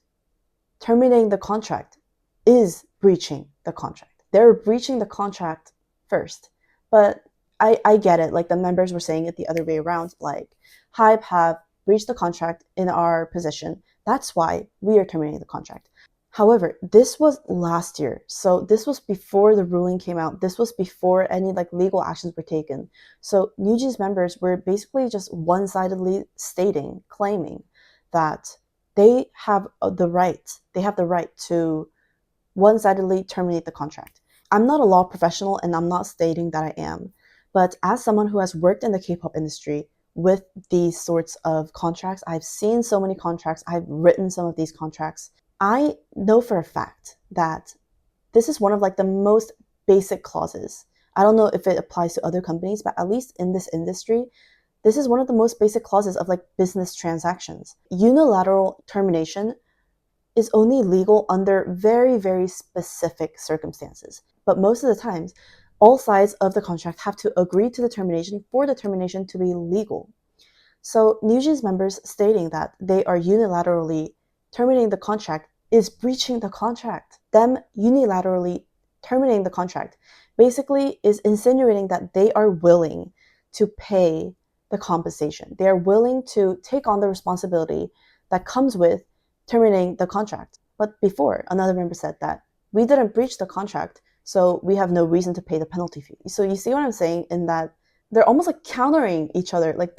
terminating the contract is breaching the contract. They're breaching the contract first. But I get it. Like the members were saying it the other way around. Like Hybe have breached the contract in our position. That's why we are terminating the contract. However, this was last year. So this was before the ruling came out. This was before any like legal actions were taken. So NewJeans members were basically just one-sidedly claiming that they have the right to one-sidedly terminate the contract. I'm not a law professional and I'm not stating that I am, but as someone who has worked in the K-pop industry with these sorts of contracts, I've seen so many contracts, I've written some of these contracts. I know for a fact that this is one of like the most basic clauses. I don't know if it applies to other companies, but at least in this industry, this is one of the most basic clauses of like business transactions. Unilateral termination is only legal under very, very specific circumstances. But most of the times, all sides of the contract have to agree to the termination for the termination to be legal. So NewJeans members stating that they are unilaterally terminating the contract is breaching the contract. Them unilaterally terminating the contract basically is insinuating that they are willing to pay the compensation. They are willing to take on the responsibility that comes with terminating the contract. But before, another member said that we didn't breach the contract, so we have no reason to pay the penalty fee. So you see what I'm saying in that they're almost like countering each other. Like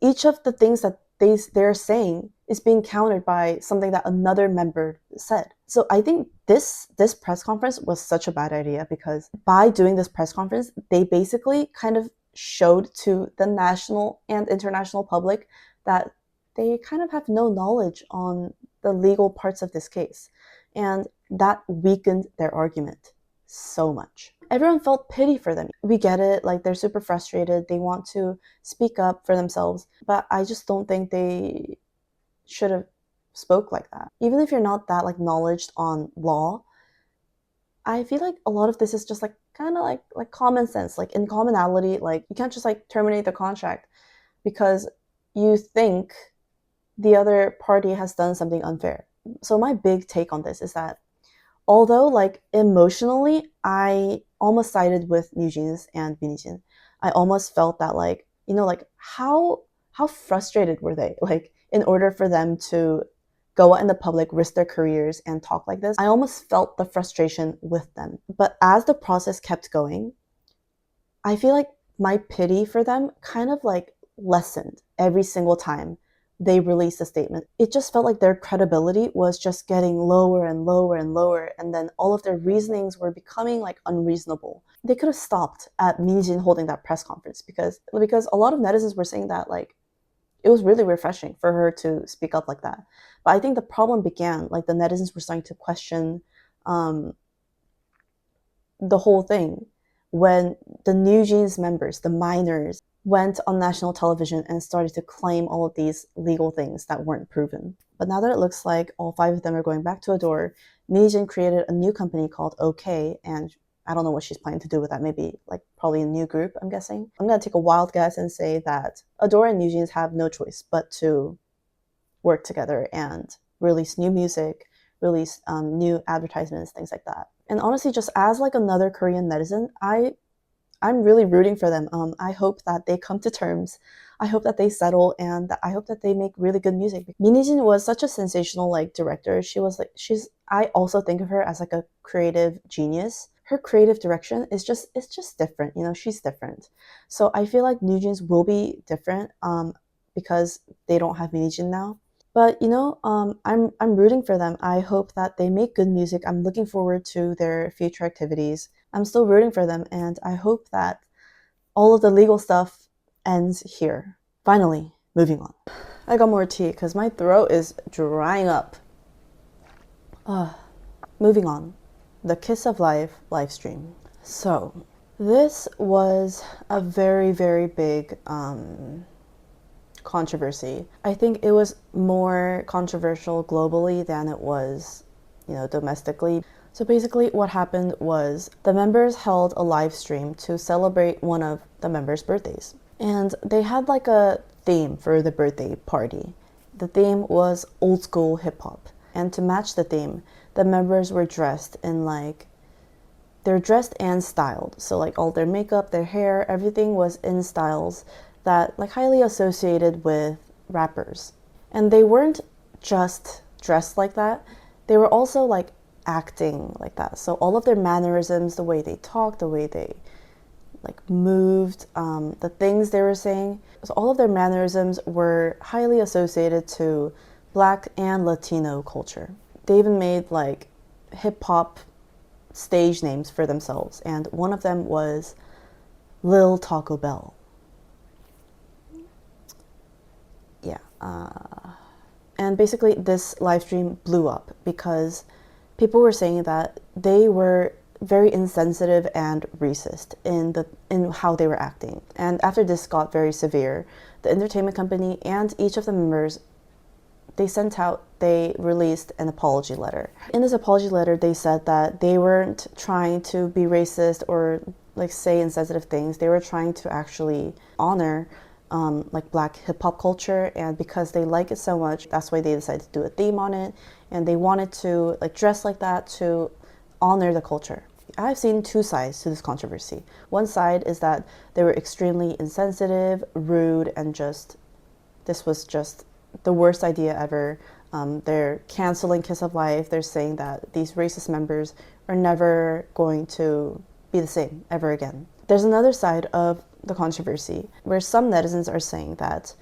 each of the things that they're saying is being countered by something that another member said. So I think this press conference was such a bad idea because by doing this press conference, they basically kind of showed to the national and international public that they kind of have no knowledge on the legal parts of this case. And that weakened their argument so much. Everyone felt pity for them. We get it, like they're super frustrated, they want to speak up for themselves, but I just don't think they should have spoke like that. Even if you're not that like knowledged on law, I feel like a lot of this is just like kind of like common sense, like in commonality. Like you can't just like terminate the contract because you think the other party has done something unfair. So my big take on this is that although like emotionally I almost sided with NewJeans and Minijin, I almost felt that like, you know, like how frustrated were they, like in order for them to go out in the public, risk their careers and talk like this. I almost felt the frustration with them. But as the process kept going, I feel like my pity for them kind of like lessened every single time they released a statement. It just felt like their credibility was just getting lower and lower and lower, and then all of their reasonings were becoming like unreasonable. They could have stopped at Minjin holding that press conference because a lot of netizens were saying that like it was really refreshing for her to speak up like that. But I think the problem began, like the netizens were starting to question the whole thing when the NewJeans members, the minors, went on national television and started to claim all of these legal things that weren't proven. But now that it looks like all 5 of them are going back to Adore, Minijin created a new company called OK, and I don't know what she's planning to do with that. Maybe like probably a new group, I'm guessing. I'm gonna take a wild guess and say that Adore and NewJeans have no choice but to work together and release new music, release new advertisements, things like that. And honestly, just as like another Korean netizen, I'm really rooting for them. I hope that they come to terms. I hope that they settle, and I hope that they make really good music. Minijin was such a sensational like director. I also think of her as like a creative genius. Her creative direction is just different. You know, she's different. So I feel like NewJeans will be different because they don't have Minijin now. But you know, I'm rooting for them. I hope that they make good music. I'm looking forward to their future activities. I'm still rooting for them, and I hope that all of the legal stuff ends here. Finally, moving on. I got more tea because my throat is drying up. Moving on. The Kiss of Life live stream. So, this was a very, very big controversy. I think it was more controversial globally than it was, you know, domestically. So basically what happened was the members held a live stream to celebrate one of the members' birthdays. And they had like a theme for the birthday party. The theme was old school hip hop. And to match the theme, the members were dressed in like, they're dressed and styled. So like all their makeup, their hair, everything was in styles that like highly associated with rappers. And they weren't just dressed like that. they were also like acting like that. So all of their mannerisms, the way they talked, the way they like moved, the things they were saying, so all of their mannerisms were highly associated to Black and Latino culture. They even made like hip hop stage names for themselves, and one of them was Lil Taco Bell. Yeah. And basically, this live stream blew up because people were saying that they were very insensitive and racist in how they were acting. And after this got very severe, the entertainment company and each of the members, they released an apology letter. In this apology letter, they said that they weren't trying to be racist or like say insensitive things. They were trying to actually honor like Black hip hop culture, and because they like it so much, that's why they decided to do a theme on it, and they wanted to like dress like that to honor the culture. I've seen two sides to this controversy. One side is that they were extremely insensitive, rude, and this was just the worst idea ever. They're canceling Kiss of Life. They're saying that these racist members are never going to be the same ever again. There's another side of the controversy where some netizens are saying that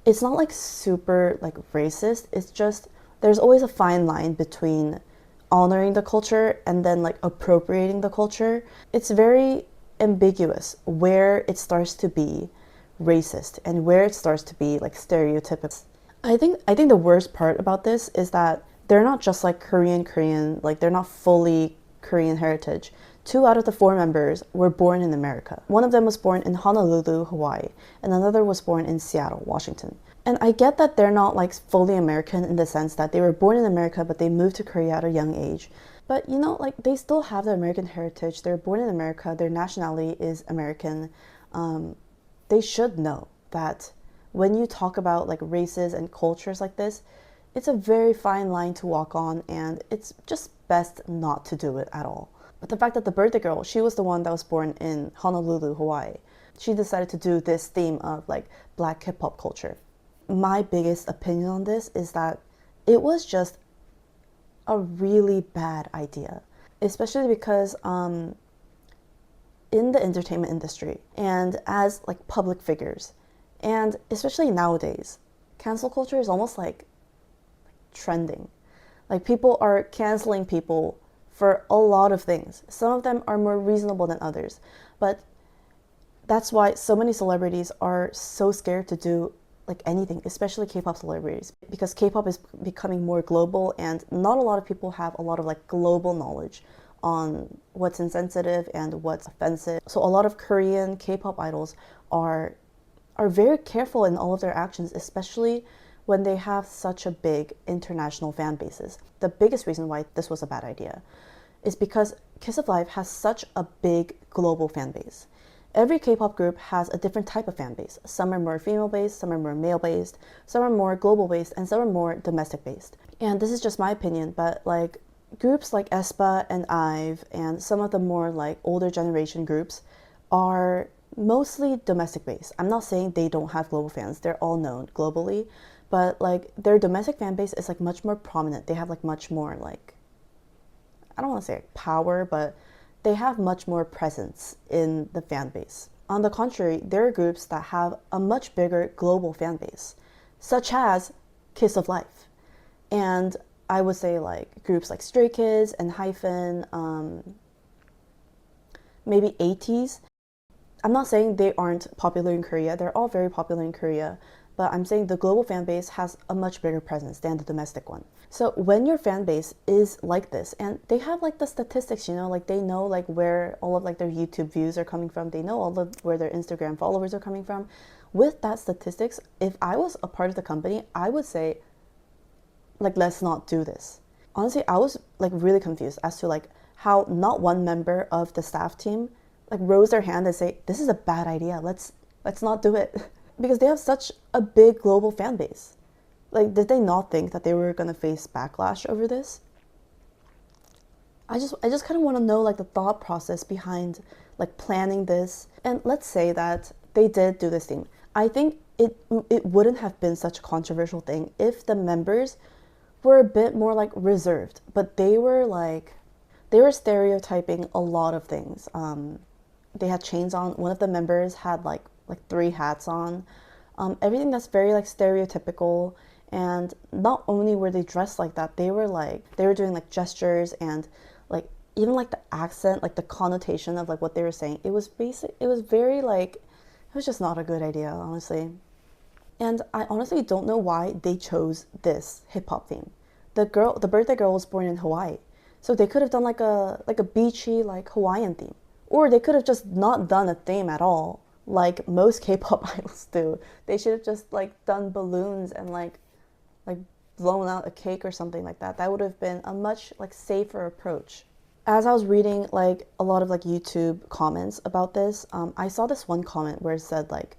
it's not like super like racist. It's just there's always a fine line between honoring the culture and then like appropriating the culture. It's very ambiguous where it starts to be racist and where it starts to be like stereotypical. I think the worst part about this is that they're not just like Korean, like they're not fully Korean heritage. 2 out of the 4 members were born in America. One of them was born in Honolulu, Hawaii, and another was born in Seattle, Washington. And I get that they're not like fully American in the sense that they were born in America, but they moved to Korea at a young age. But you know, like they still have their American heritage. They're born in America. Their nationality is American. They should know that when you talk about like races and cultures like this, it's a very fine line to walk on, and it's just best not to do it at all. But the fact that the birthday girl, she was the one that was born in Honolulu, Hawaii. She decided to do this theme of like Black hip hop culture. My biggest opinion on this is that it was just a really bad idea, especially because in the entertainment industry and as like public figures, and especially nowadays, cancel culture is almost like trending. Like people are canceling people for a lot of things. Some of them are more reasonable than others, but that's why so many celebrities are so scared to do like anything, especially K-pop celebrities, because K-pop is becoming more global and not a lot of people have a lot of like global knowledge on what's insensitive and what's offensive. So a lot of Korean K-pop idols are very careful in all of their actions, especially when they have such a big international fan bases. The biggest reason why this was a bad idea is because Kiss of Life has such a big global fan base. Every K-pop group has a different type of fan base. Some are more female-based, some are more male-based, some are more global-based, and some are more domestic-based. And this is just my opinion, but like groups like aespa and IVE and some of the more like older generation groups are mostly domestic-based. I'm not saying they don't have global fans. They're all known globally, but like their domestic fan base is like much more prominent. They have like much more like, I don't want to say like power, but they have much more presence in the fan base. On the contrary, there are groups that have a much bigger global fan base, such as Kiss of Life. And I would say like groups like Stray Kids and Hyphen, maybe 80s. I'm not saying they aren't popular in Korea. They're all very popular in Korea. But I'm saying the global fan base has a much bigger presence than the domestic one. So when your fan base is like this, and they have like the statistics, you know, like they know like where all of like their YouTube views are coming from, they know all of where their Instagram followers are coming from. With that statistics, if I was a part of the company, I would say, like, let's not do this. Honestly, I was like really confused as to like how not one member of the staff team like rose their hand and say, this is a bad idea, let's not do it. Because they have such a big global fan base. Like, did they not think that they were gonna face backlash over this? I just kind of want to know like the thought process behind like planning this. And let's say that they did do this thing. I think it wouldn't have been such a controversial thing if the members were a bit more like reserved, but they were stereotyping a lot of things. They had chains on. One of the members had like three hats on. Everything that's very like stereotypical. And not only were they dressed like that, they were doing like gestures and like even like the accent, like the connotation of like what they were saying. It was basic. It was very like it was just not a good idea, honestly. And I honestly don't know why they chose this hip hop theme. The birthday girl was born in Hawaii. So they could have done like a beachy like Hawaiian theme. Or they could have just not done a theme at all, like most K-pop idols do. They should have just like done balloons and like blown out a cake or something like that. That would have been a much like safer approach. As I was reading like a lot of like YouTube comments about this, I saw this one comment where it said like,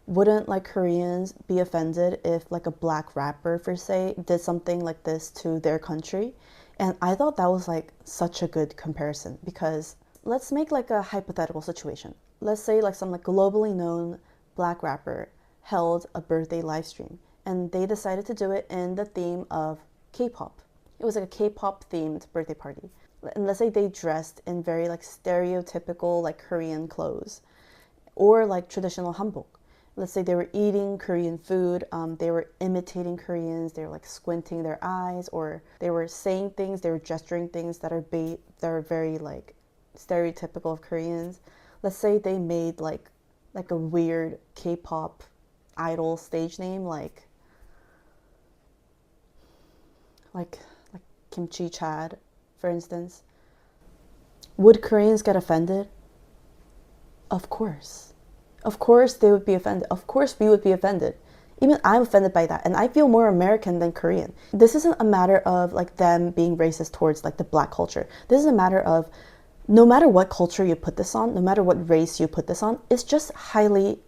wouldn't like Koreans be offended if like a black rapper for say did something like this to their country? And I thought that was like such a good comparison because let's make like a hypothetical situation. Let's say like some like globally known black rapper held a birthday live stream and they decided to do it in the theme of K-pop. It was like a K-pop themed birthday party. And let's say they dressed in very like stereotypical like Korean clothes or like traditional hanbok. Let's say they were eating Korean food, they were imitating Koreans, they were like squinting their eyes, or they were saying things, they were gesturing things that are very like stereotypical of Koreans. Let's say they made like a weird K-pop idol stage name like like Kimchi Chad, for instance. Would Koreans get offended? Of course. Of course they would be offended. Of course we would be offended. Even I'm offended by that, and I feel more American than Korean. This isn't a matter of like them being racist towards like the black culture. This is a matter of no matter what culture you put this on, no matter what race you put this on, it's just highly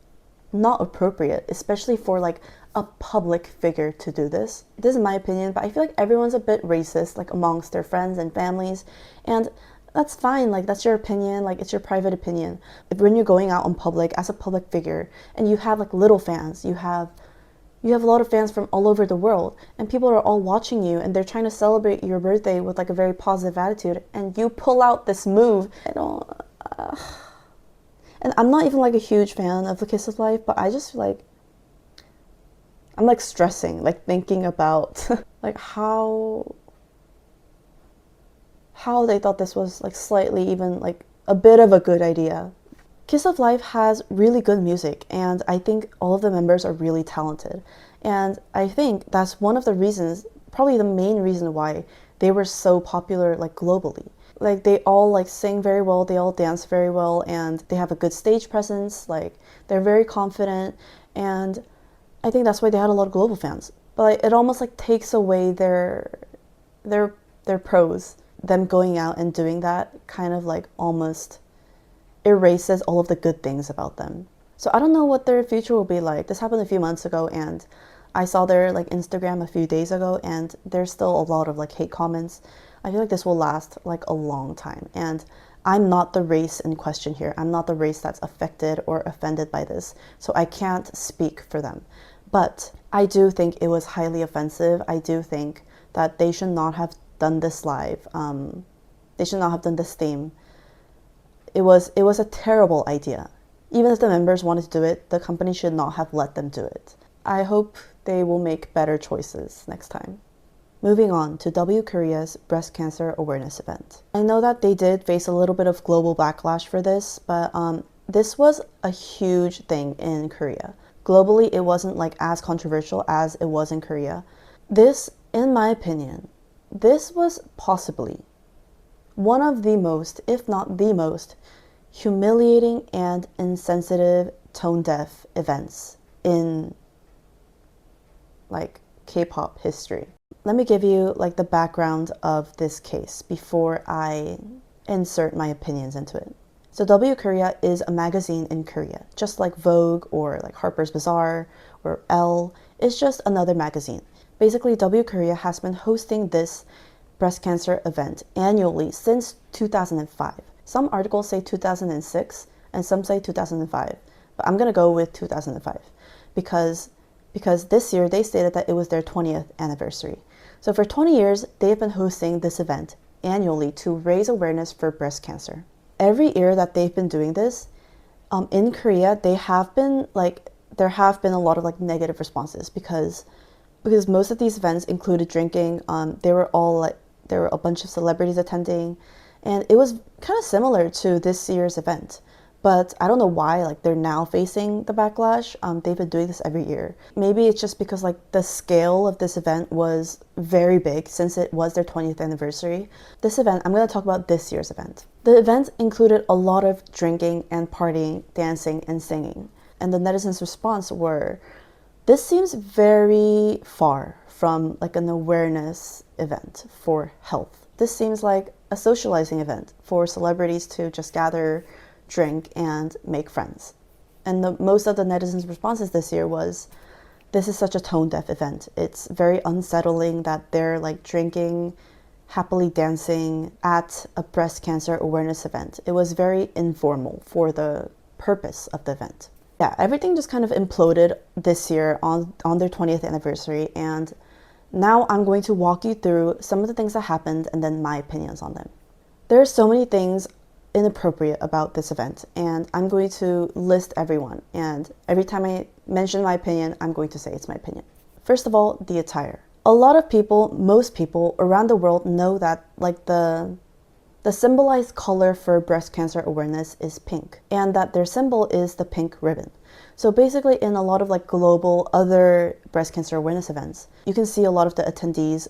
not appropriate, especially for like a public figure to do this. This is my opinion, but I feel like everyone's a bit racist like amongst their friends and families, and that's fine. Like that's your opinion, like it's your private opinion. If when you're going out in public as a public figure and you have like little fans, you have a lot of fans from all over the world and people are all watching you and they're trying to celebrate your birthday with like a very positive attitude and you pull out this move. And I'm not even like a huge fan of the Kiss of Life, but I just like I'm like stressing, like thinking about like how they thought this was like slightly even like a bit of a good idea. Kiss of Life has really good music and I think all of the members are really talented. And I think that's one of the reasons, probably the main reason why they were so popular like globally. Like they all like sing very well, they all dance very well, and they have a good stage presence, like they're very confident, and I think that's why they had a lot of global fans. But like, it almost like takes away their pros. Them going out and doing that kind of like almost erases all of the good things about them. So I don't know what their future will be like. This happened a few months ago and I saw their like Instagram a few days ago and there's still a lot of like hate comments. I feel like this will last like a long time, and I'm not the race in question here. I'm not the race that's affected or offended by this, so I can't speak for them. But I do think it was highly offensive. I do think that they should not have done this live. They should not have done this theme. It was a terrible idea. Even if the members wanted to do it, the company should not have let them do it. I hope they will make better choices next time. Moving on to W Korea's breast cancer awareness event. I know that they did face a little bit of global backlash for this, but this was a huge thing in Korea. Globally, it wasn't like as controversial as it was in Korea. This, in my opinion, this was possibly one of the most, if not the most, humiliating and insensitive tone-deaf events in like K-pop history. Let me give you like the background of this case before I insert my opinions into it. So W Korea is a magazine in Korea, just like Vogue or like Harper's Bazaar or Elle. It's just another magazine. Basically, W Korea has been hosting this breast cancer event annually since 2005. Some articles say 2006 and some say 2005, but I'm gonna go with 2005 because this year they stated that it was their 20th anniversary. So for 20 years, they've been hosting this event annually to raise awareness for breast cancer. Every year that they've been doing this, in Korea, there have been a lot of like negative responses because most of these events included drinking. There were a bunch of celebrities attending, and it was kind of similar to this year's event. But I don't know why like they're now facing the backlash. They've been doing this every year. Maybe it's just because like the scale of this event was very big since it was their 20th anniversary. This event, I'm going to talk about this year's event. The event included a lot of drinking and partying, dancing and singing. And the netizens' response were, this seems very far from like an awareness event for health. This seems like a socializing event for celebrities to just gather, drink, and make friends. And most of the netizens' responses this year was, this is such a tone-deaf event. It's very unsettling that they're like drinking, happily dancing at a breast cancer awareness event. It was very informal for the purpose of the event. Yeah, everything just kind of imploded this year on their 20th anniversary, and now I'm going to walk you through some of the things that happened and then my opinions on them. There are so many things inappropriate about this event, and I'm going to list everyone, and every time I mention my opinion, I'm going to say it's my opinion. First of all, the attire. A lot of people, most people around the world know that like the symbolized color for breast cancer awareness is pink, and that their symbol is the pink ribbon. So basically in a lot of like global other breast cancer awareness events, you can see a lot of the attendees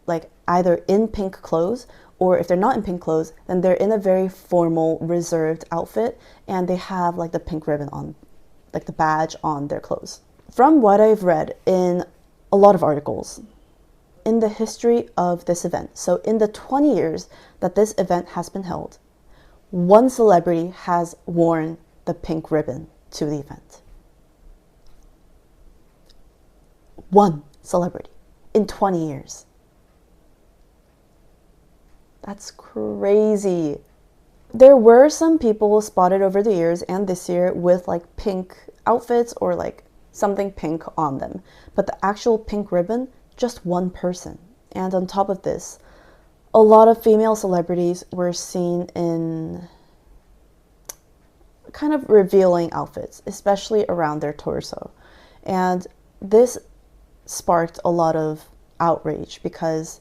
like either in pink clothes, or if they're not in pink clothes, then they're in a very formal, reserved outfit, and they have like the pink ribbon on, like the badge on their clothes. From what I've read in a lot of articles, in the history of this event, so in the 20 years that this event has been held, one celebrity has worn the pink ribbon to the event. One celebrity in 20 years. That's crazy. There were some people spotted over the years and this year with like pink outfits or like something pink on them, but the actual pink ribbon, just one person. And on top of this, a lot of female celebrities were seen in kind of revealing outfits, especially around their torso. And this sparked a lot of outrage because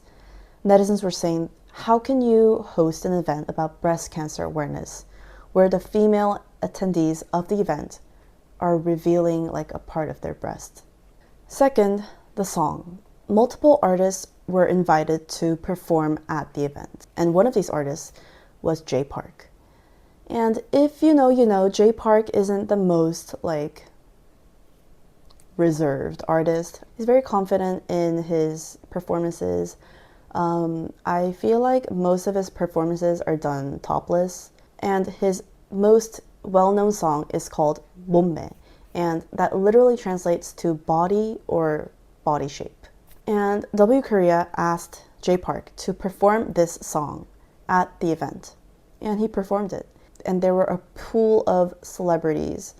netizens were saying, how can you host an event about breast cancer awareness where the female attendees of the event are revealing like a part of their breast? Second, the song. Multiple artists were invited to perform at the event, and one of these artists was Jay Park. And if you know, you know, Jay Park isn't the most like reserved artist. He's very confident in his performances. I feel like most of his performances are done topless, and his most well-known song is called 몸매, and that literally translates to body or body shape. And W Korea asked Jay Park to perform this song at the event, and he performed it. And there were a pool of celebrities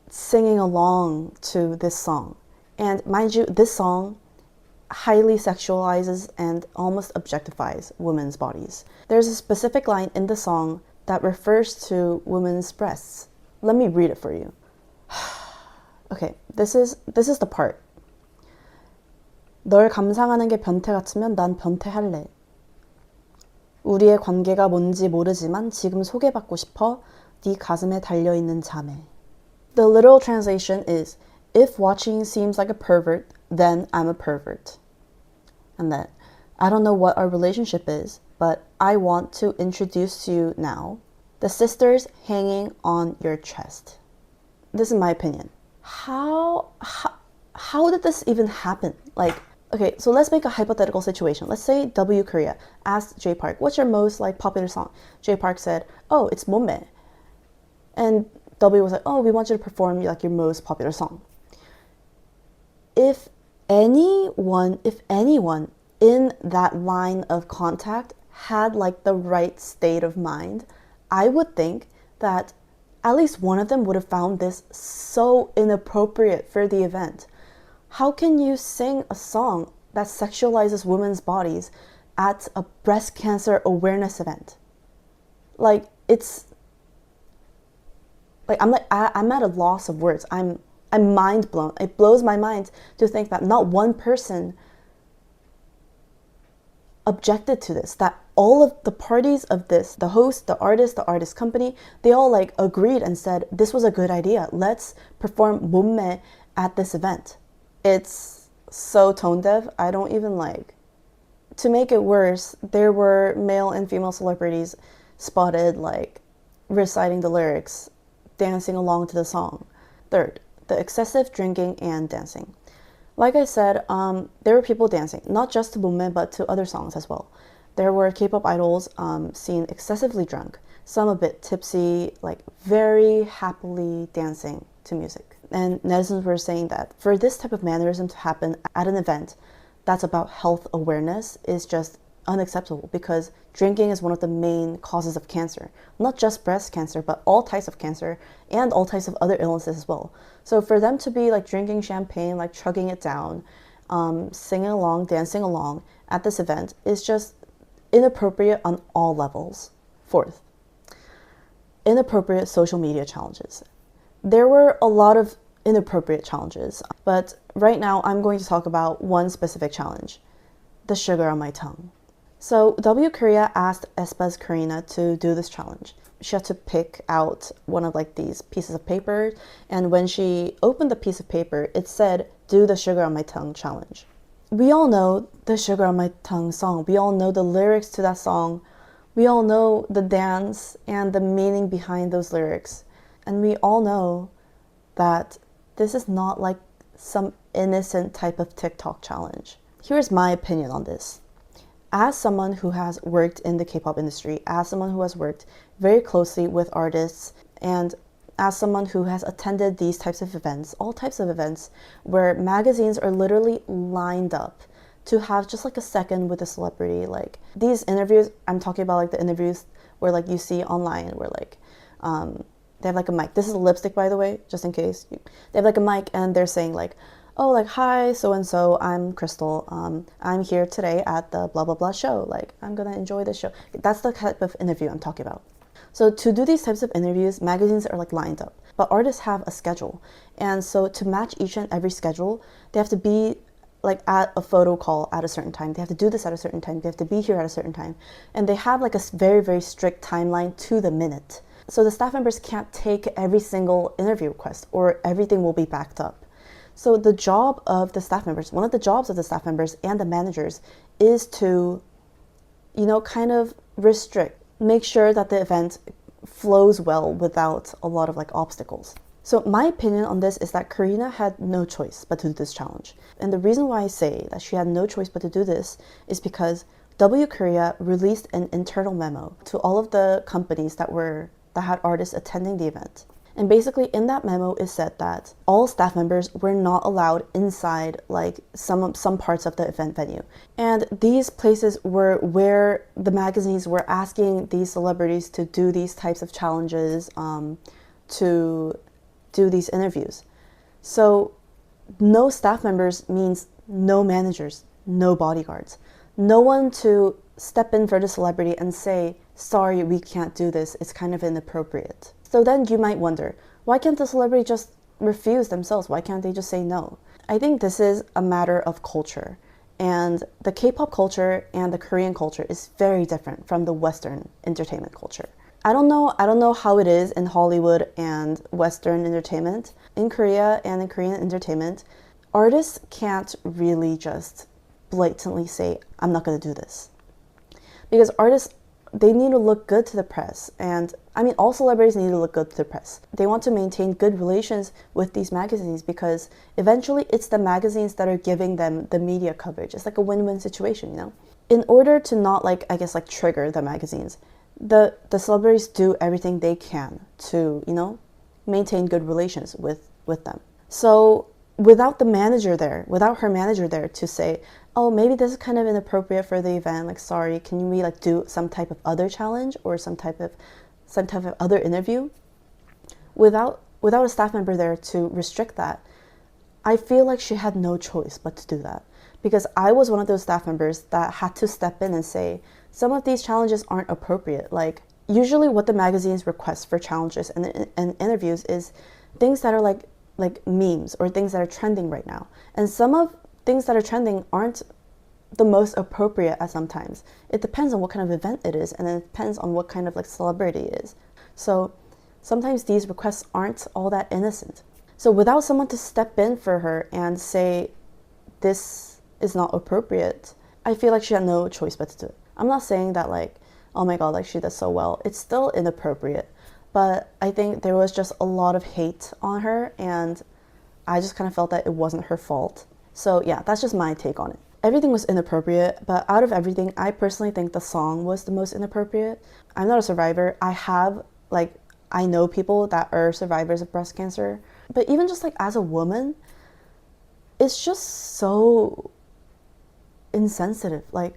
singing along to this song. And mind you, this song highly sexualizes and almost objectifies women's bodies. There's a specific line in the song that refers to women's breasts. Let me read it for you. Okay, this is the part. 널 감상하는 게 변태 같으면 난 변태할래. 우리의 관계가 뭔지 모르지만 지금 소개받고 싶어. 네 가슴에 달려있는 자매. The literal translation is, if watching seems like a pervert, then I'm a pervert. And that, I don't know what our relationship is, but I want to introduce to you now the sisters hanging on your chest. This is my opinion. How did this even happen? Like, okay, so let's make a hypothetical situation. Let's say W Korea asked Jay Park, what's your most like popular song? Jay Park said, oh, it's 몸매. And W was like, oh, we want you to perform like your most popular song. If anyone in that line of contact had like the right state of mind, I would think that at least one of them would have found this so inappropriate for the event. How can you sing a song that sexualizes women's bodies at a breast cancer awareness event? Like, it's like I'm at a loss of words. I'm mind blown. It blows my mind to think that not one person objected to this, that all of the parties of this, the host, the artist company, they all like agreed and said this was a good idea. Let's perform 몸매 at this event. It's so tone deaf. I don't even like. To make it worse, there were male and female celebrities spotted like reciting the lyrics, dancing along to the song. Third, the excessive drinking and dancing. Like I said, there were people dancing, not just to Boommin, but to other songs as well. There were K-pop idols seen excessively drunk, some a bit tipsy, like very happily dancing to music. And netizens were saying that for this type of mannerism to happen at an event that's about health awareness is just unacceptable, because drinking is one of the main causes of cancer, not just breast cancer, but all types of cancer and all types of other illnesses as well. So for them to be like drinking champagne, like chugging it down, singing along, dancing along at this event is just inappropriate on all levels. Fourth, inappropriate social media challenges. There were a lot of inappropriate challenges, but right now I'm going to talk about one specific challenge, the sugar on my tongue. So W Korea asked aespa's Karina to do this challenge. She had to pick out one of like these pieces of paper, and when she opened the piece of paper, it said, "Do the sugar on my tongue challenge." We all know the Sugar on My Tongue song. We all know the lyrics to that song. We all know the dance and the meaning behind those lyrics. And we all know that this is not like some innocent type of TikTok challenge. Here's my opinion on this. As someone who has worked in the K-pop industry, as someone who has worked very closely with artists, and as someone who has attended these types of events, all types of events, where magazines are literally lined up to have just like a second with a celebrity. Like these interviews, I'm talking about like the interviews where like you see online where like they have like a mic. This is a lipstick, by the way, just in case. They have like a mic and they're saying like, oh, like, hi, so-and-so, I'm Crystal. I'm here today at the blah, blah, blah show. Like, I'm gonna enjoy this show. That's the type of interview I'm talking about. So to do these types of interviews, magazines are like lined up, but artists have a schedule. And so to match each and every schedule, they have to be like at a photo call at a certain time. They have to do this at a certain time. They have to be here at a certain time. And they have like a very, very strict timeline to the minute. So the staff members can't take every single interview request, or everything will be backed up. So the job of the staff members, one of the jobs of the staff members and the managers is to, kind of restrict, make sure that the event flows well without a lot of like obstacles. So my opinion on this is that Karina had no choice but to do this challenge. And the reason why I say that she had no choice but to do this is because W Korea released an internal memo to all of the companies that had artists attending the event. And basically in that memo it said that all staff members were not allowed inside like some parts of the event venue. And these places were where the magazines were asking these celebrities to do these types of challenges, to do these interviews. So no staff members means no managers, no bodyguards, no one to step in for the celebrity and say, sorry, we can't do this, it's kind of inappropriate. So then you might wonder, why can't the celebrity just refuse themselves? Why can't they just say no? I think this is a matter of culture. And the K-pop culture and the Korean culture is very different from the Western entertainment culture. I don't know how it is in Hollywood and Western entertainment. In Korea and in Korean entertainment, artists can't really just blatantly say, I'm not going to do this. Because artists, they need to look good to the press. And I mean, all celebrities need to look good to the press. They want to maintain good relations with these magazines because eventually it's the magazines that are giving them the media coverage. It's like a win-win situation, In order to not trigger the magazines, the celebrities do everything they can to, maintain good relations with them. So without her manager there to say, oh, maybe this is kind of inappropriate for the event, like, sorry, can we do some type of other challenge or some type of other interview? Without a staff member there to restrict that, I feel like she had no choice but to do that, because I was one of those staff members that had to step in and say, some of these challenges aren't appropriate. Like, usually what the magazines request for challenges and interviews is things that are like memes or things that are trending right now. And some of things that are trending aren't the most appropriate at sometimes. It depends on what kind of event it is, and then it depends on what kind of like celebrity it is. So sometimes these requests aren't all that innocent. So without someone to step in for her and say, this is not appropriate, I feel like she had no choice but to do it. I'm not saying that like, oh my god, like she does so well. It's still inappropriate. But I think there was just a lot of hate on her, and I just kind of felt that it wasn't her fault. So yeah, that's just my take on it. Everything was inappropriate, but out of everything, I personally think the song was the most inappropriate. I'm not a survivor. I know people that are survivors of breast cancer, but even just like as a woman, it's just so insensitive. Like,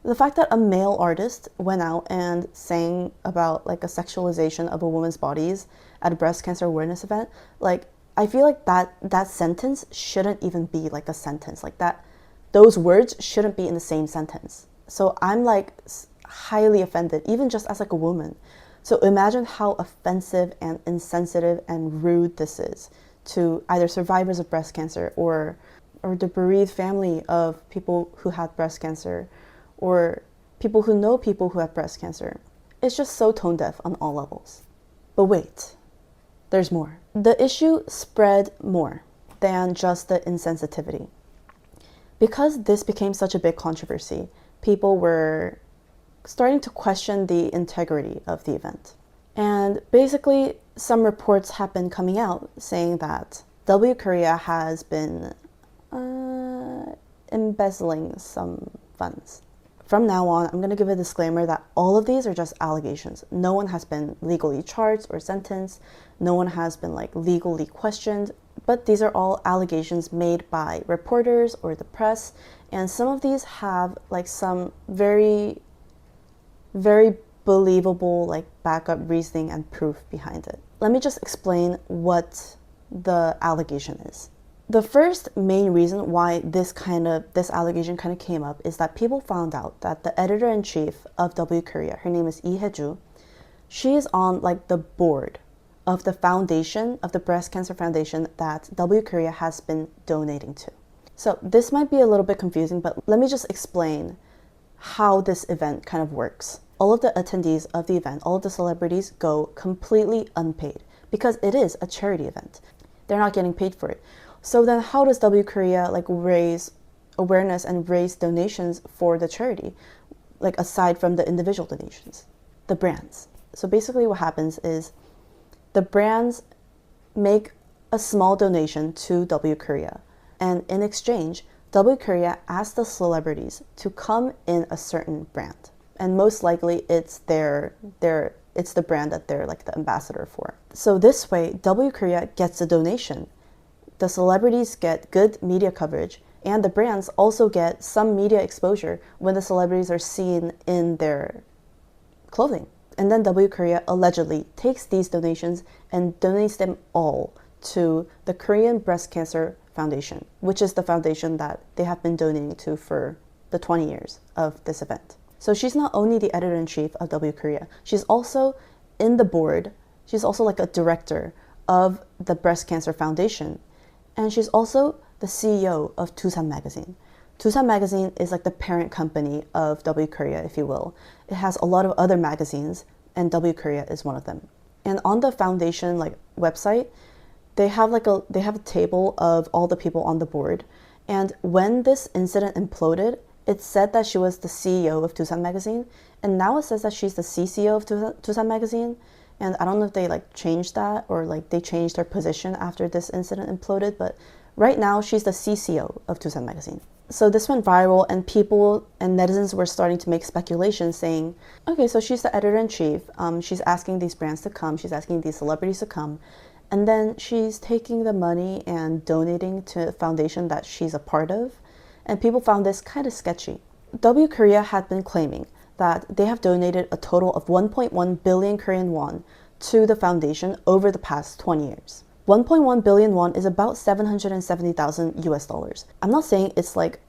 the fact that a male artist went out and sang about like a sexualization of a woman's bodies at a breast cancer awareness event, like, I feel like that sentence shouldn't even be like a sentence. Like, that those words shouldn't be in the same sentence. So I'm like highly offended, even just as like a woman. So imagine how offensive and insensitive and rude this is to either survivors of breast cancer or the bereaved family of people who had breast cancer, or people who know people who have breast cancer. It's just so tone deaf on all levels. But wait, there's more. The issue spread more than just the insensitivity. Because this became such a big controversy, people were starting to question the integrity of the event. And basically, some reports have been coming out saying that W Korea has been embezzling some funds. From now on, I'm going to give a disclaimer that all of these are just allegations. No one has been legally charged or sentenced. No one has been like legally questioned. But these are all allegations made by reporters or the press. And some of these have like some very, very believable like backup reasoning and proof behind it. Let me just explain what the allegation is. The first main reason why this allegation kind of came up is that people found out that the editor-in-chief of W Korea, her name is Lee Hae-ju, she is on like the board of the foundation, of the breast cancer foundation that W Korea has been donating to. So this might be a little bit confusing, but let me just explain how this event kind of works. All of the attendees of the event, all of the celebrities go completely unpaid because it is a charity event. They're not getting paid for it. So then how does W Korea like raise awareness and raise donations for the charity, like aside from the individual donations? The brands. So basically what happens is the brands make a small donation to W Korea, and in exchange, W Korea asks the celebrities to come in a certain brand. And most likely it's it's the brand that they're like the ambassador for. So this way, W Korea gets a donation. The celebrities get good media coverage, and the brands also get some media exposure when the celebrities are seen in their clothing. And then W Korea allegedly takes these donations and donates them all to the Korean Breast Cancer Foundation, which is the foundation that they have been donating to for the 20 years of this event. So she's not only the editor-in-chief of W Korea, she's also in the board, she's also like a director of the Breast Cancer Foundation. And she's also the CEO of Tusan Magazine. Tusan Magazine is like the parent company of W Korea, if you will. It has a lot of other magazines, and W Korea is one of them. And on the foundation like website, they have a table of all the people on the board. And when this incident imploded, it said that she was the CEO of Tusan Magazine, and now it says that she's the CCO of Tusan Magazine. And I don't know if they like changed that or like they changed her position after this incident imploded, but right now she's the CCO of Tusan Magazine. So this went viral, and people and netizens were starting to make speculations saying, okay, so she's the editor-in-chief, she's asking these brands to come, she's asking these celebrities to come, and then she's taking the money and donating to a foundation that she's a part of, and people found this kind of sketchy. W Korea had been claiming that they have donated a total of 1.1 billion Korean won to the foundation over the past 20 years. 1.1 billion won is about 770,000 US dollars. I'm not saying it's like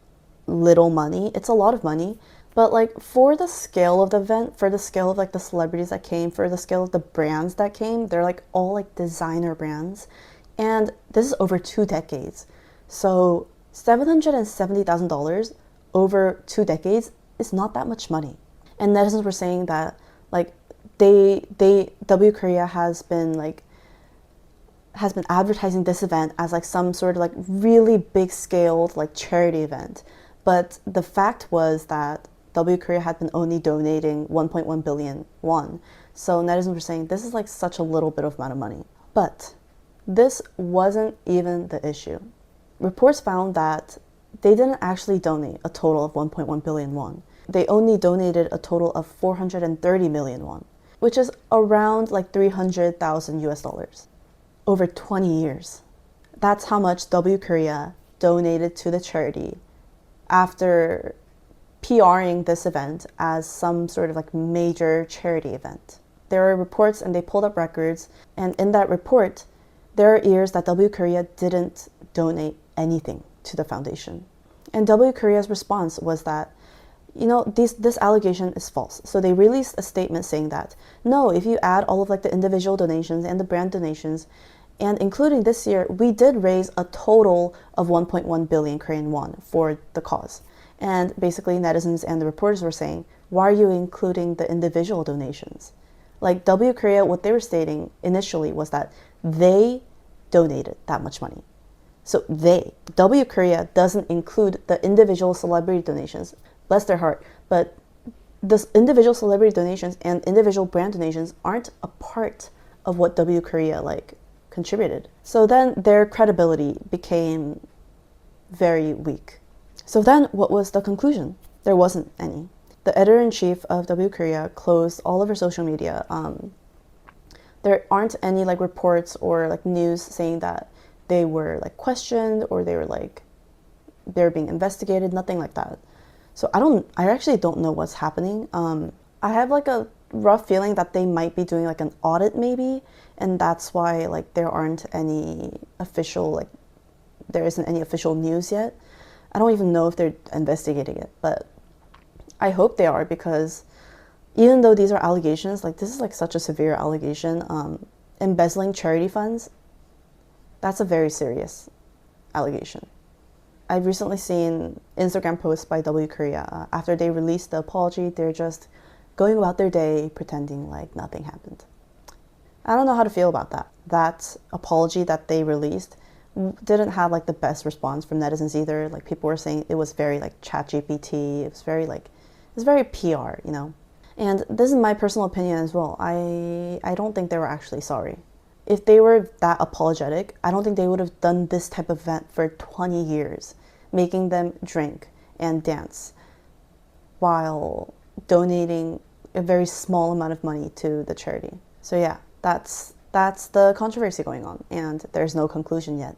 little money, it's a lot of money, but like for the scale of the event, for the scale of like the celebrities that came, for the scale of the brands that came, they're like all like designer brands. And this is over 2 decades. So $770,000 over 2 decades is not that much money. And netizens were saying that like W Korea has been advertising this event as like some sort of like really big scaled like charity event. But the fact was that W Korea had been only donating 1.1 billion won. So netizens were saying this is like such a little bit of amount of money. But this wasn't even the issue. Reports found that they didn't actually donate a total of 1.1 billion won. They only donated a total of 430 million won, which is around like 300,000 US dollars over 20 years. That's how much W Korea donated to the charity after PRing this event as some sort of like major charity event. There are reports and they pulled up records, and in that report, there are years that W Korea didn't donate anything to the foundation. And W Korea's response was that, this allegation is false. So they released a statement saying that, no, if you add all of like the individual donations and the brand donations, and including this year, we did raise a total of 1.1 billion Korean won for the cause. And basically netizens and the reporters were saying, why are you including the individual donations? Like W Korea, what they were stating initially was that they donated that much money. So W Korea doesn't include the individual celebrity donations, bless their heart, but the individual celebrity donations and individual brand donations aren't a part of what W Korea like contributed. So then their credibility became very weak. So then what was the conclusion? There wasn't any. The editor-in-chief of W Korea closed all of her social media. There aren't any like reports or like news saying that they were like questioned or they were being investigated, nothing like that. So I actually don't know what's happening. I have like a rough feeling that they might be doing like an audit maybe, and that's why like there isn't any official news yet. I don't even know if they're investigating it, but I hope they are, because even though these are allegations, like this is like such a severe allegation, embezzling charity funds, that's a very serious allegation. I've recently seen Instagram posts by W Korea. After they released the apology, they're just going about their day pretending like nothing happened. I don't know how to feel about that. That apology that they released didn't have like the best response from netizens either. Like people were saying it was very like ChatGPT. It was very PR, And this is my personal opinion as well. I don't think they were actually sorry. If they were that apologetic, I don't think they would have done this type of event for 20 years, making them drink and dance while donating a very small amount of money to the charity. So yeah, that's the controversy going on, and there's no conclusion yet.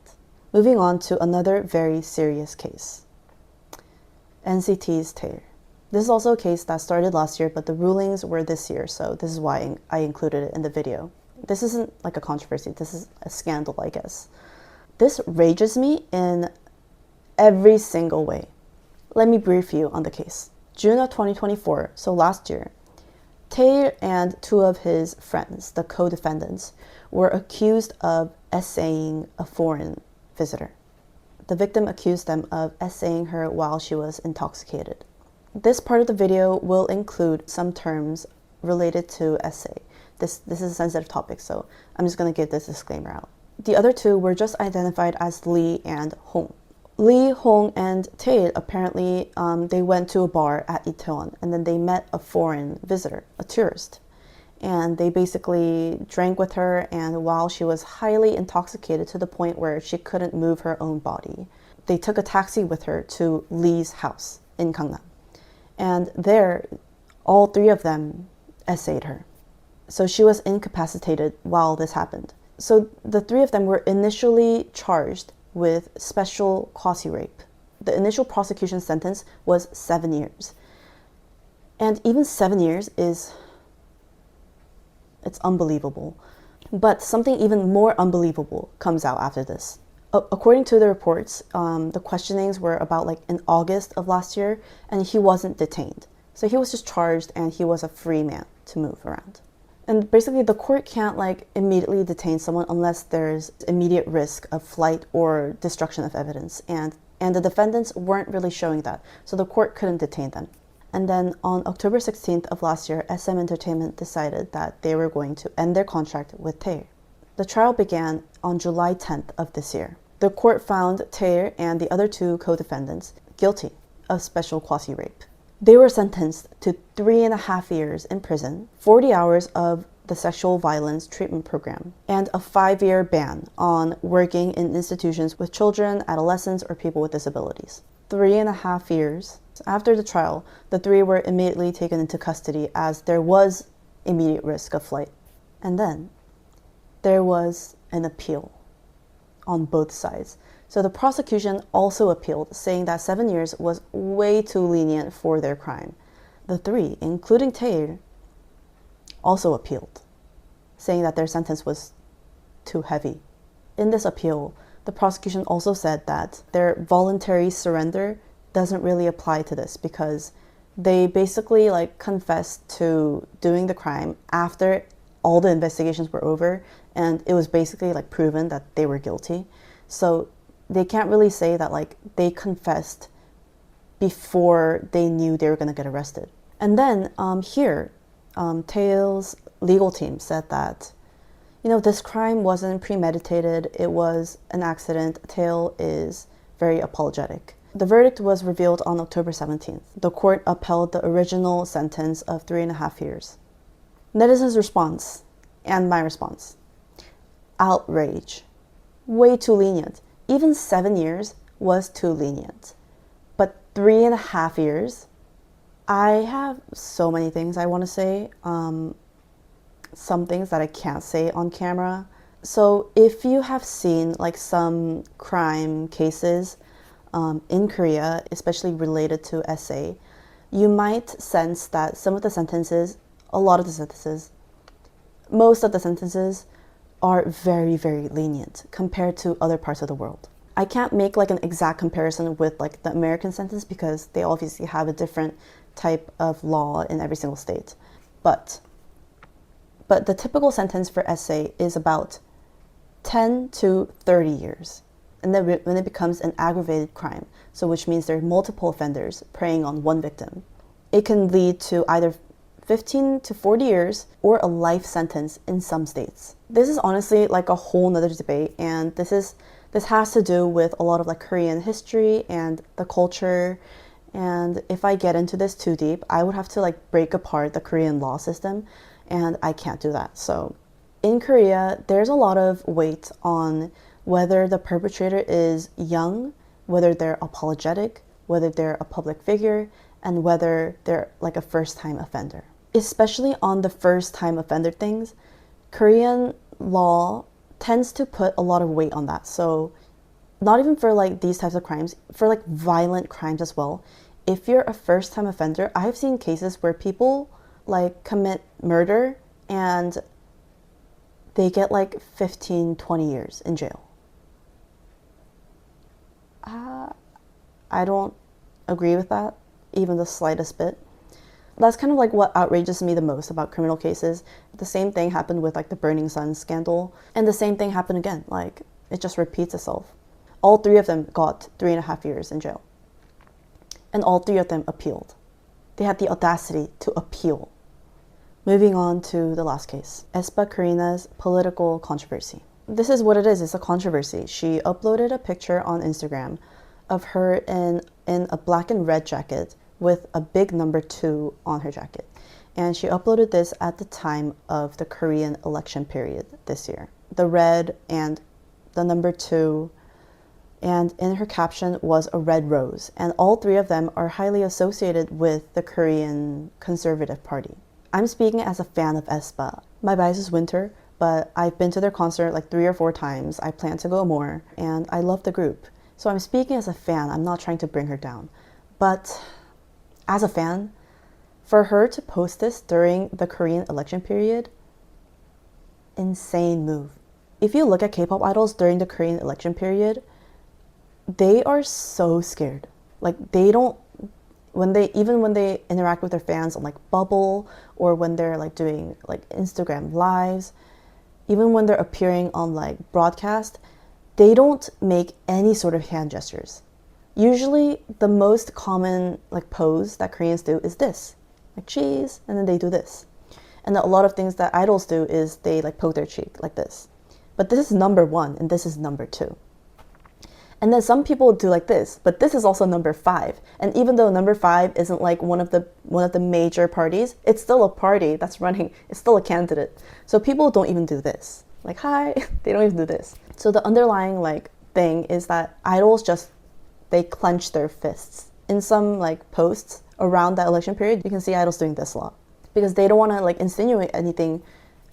Moving on to another very serious case. NCT's Tae. This is also a case that started last year, but the rulings were this year, so this is why I included it in the video. This isn't like a controversy, this is a scandal, I guess. This rages me in every single way. Let me brief you on the case. June of 2024, so last year, Tae and two of his friends, the co-defendants, were accused of essaying a foreign visitor. The victim accused them of essaying her while she was intoxicated. This part of the video will include some terms related to essay. This is a sensitive topic, so I'm just going to give this disclaimer out. The other two were just identified as Lee and Hong. Lee, Hong, and Tae apparently they went to a bar at Itaewon, and then they met a foreign visitor, a tourist. And they basically drank with her, and while she was highly intoxicated to the point where she couldn't move her own body, they took a taxi with her to Lee's house in Gangnam. And there, all three of them essayed her. So she was incapacitated while this happened. So the three of them were initially charged with special quasi-rape. The initial prosecution sentence was 7 years. And even 7 years it's unbelievable. But something even more unbelievable comes out after this. According to the reports, the questionings were about like in August of last year, and he wasn't detained. So he was just charged and he was a free man to move around. And basically the court can't like immediately detain someone unless there's immediate risk of flight or destruction of evidence. And the defendants weren't really showing that. So the court couldn't detain them. And then on October 16th of last year, SM Entertainment decided that they were going to end their contract with Taylor. The trial began on July 10th of this year. The court found Taylor and the other two co-defendants guilty of special quasi-rape. They were sentenced to 3.5 years in prison, 40 hours of the sexual violence treatment program, and a 5-year ban on working in institutions with children, adolescents, or people with disabilities. 3.5 years. After the trial, the three were immediately taken into custody as there was immediate risk of flight. And then there was an appeal on both sides. So the prosecution also appealed, saying that 7 years was way too lenient for their crime. The three, including Taylor, also appealed, saying that their sentence was too heavy. In this appeal, the prosecution also said that their voluntary surrender doesn't really apply to this because they basically like confessed to doing the crime after all the investigations were over and it was basically like proven that they were guilty. So they can't really say that like they confessed before they knew they were going to get arrested. And then Taylor's legal team said that, you know, this crime wasn't premeditated, it was an accident. Taylor is very apologetic. The verdict was revealed on October 17th. The court upheld the original sentence of 3.5 years. Netizens' response, and my response: outrage. Way too lenient. Even 7 years was too lenient. But 3.5 years? I have so many things I want to say. Some things that I can't say on camera. So if you have seen like some crime cases in Korea, especially related to SA, you might sense that some of the sentences, most of the sentences are very, very lenient compared to other parts of the world. I can't make like an exact comparison with like the American sentence because they obviously have a different type of law in every single state. But the typical sentence for SA is about 10 to 30 years. And then when it becomes an aggravated crime, so which means there are multiple offenders preying on one victim, it can lead to either 15 to 40 years or a life sentence in some states. This is honestly like a whole nother debate, and this has to do with a lot of like Korean history and the culture. And if I get into this too deep, I would have to like break apart the Korean law system, and I can't do that. So in Korea, there's a lot of weight on whether the perpetrator is young, whether they're apologetic, whether they're a public figure, and whether they're like a first-time offender. Especially on the first-time offender things, Korean law tends to put a lot of weight on that. So not even for like these types of crimes, for like violent crimes as well. If you're a first-time offender, I've seen cases where people like commit murder and they get like 15, 20 years in jail. I don't agree with that, even the slightest bit. That's kind of like what outrages me the most about criminal cases. The same thing happened with like the Burning Sun scandal, and the same thing happened again. Like, it just repeats itself. All three of them got 3.5 years in jail. And all three of them appealed. They had the audacity to appeal. Moving on to the last case, aespa Karina's political controversy. This is what it is, it's a controversy. She uploaded a picture on Instagram of her in a black and red jacket with a big number 2 on her jacket. And she uploaded this at the time of the Korean election period this year. The red and the number 2, and in her caption was a red rose. And all three of them are highly associated with the Korean Conservative Party. I'm speaking as a fan of aespa. My bias is Winter, but I've been to their concert like 3 or 4 times. I plan to go more, and I love the group. So I'm speaking as a fan, I'm not trying to bring her down. But as a fan, for her to post this during the Korean election period, insane move. If you look at K-pop idols during the Korean election period, they are so scared. Like they don't, when they interact with their fans on like Bubble, or when they're like doing like Instagram lives, even when they're appearing on like broadcast, they don't make any sort of hand gestures. Usually the most common like pose that Koreans do is this, like cheese, and then they do this. And a lot of things that idols do is they like poke their cheek like this. But this is number 1 and this is number 2. And then some people do like this, but this is also number 5. And even though number 5 isn't like one of the major parties, it's still a party that's running. It's still a candidate. So people don't even do this. Like, hi, they don't even do this. So the underlying like thing is that idols just, they clench their fists. In some like posts around that election period, you can see idols doing this a lot, because they don't want to like insinuate anything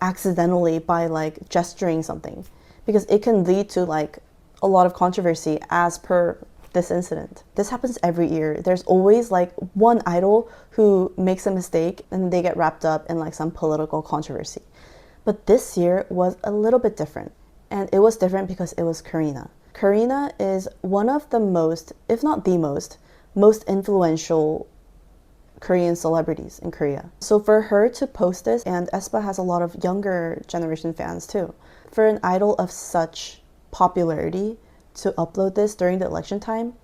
accidentally by like gesturing something, because it can lead to like a lot of controversy as per this incident. This happens every year. There's always like one idol who makes a mistake and they get wrapped up in like some political controversy. But this year was a little bit different. And it was different because it was Karina. Karina is one of the most, if not the most influential Korean celebrities in Korea. So for her to post this, and aespa has a lot of younger generation fans too, for an idol of such popularity to upload this during the election time,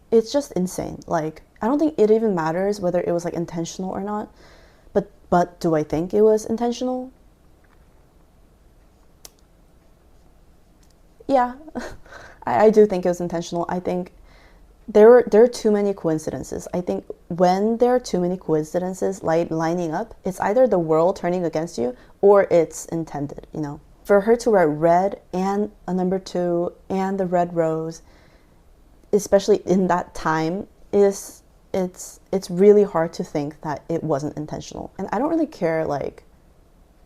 it's just insane. Like, I don't think it even matters whether it was like intentional or not, but do I think it was intentional? Yeah, I do think it was intentional. I think there are too many coincidences. I think when there are too many coincidences lining up, it's either the world turning against you or it's intended, you know? For her to wear red and a number 2 and the red rose, especially in that time, it's really hard to think that it wasn't intentional. And I don't really care like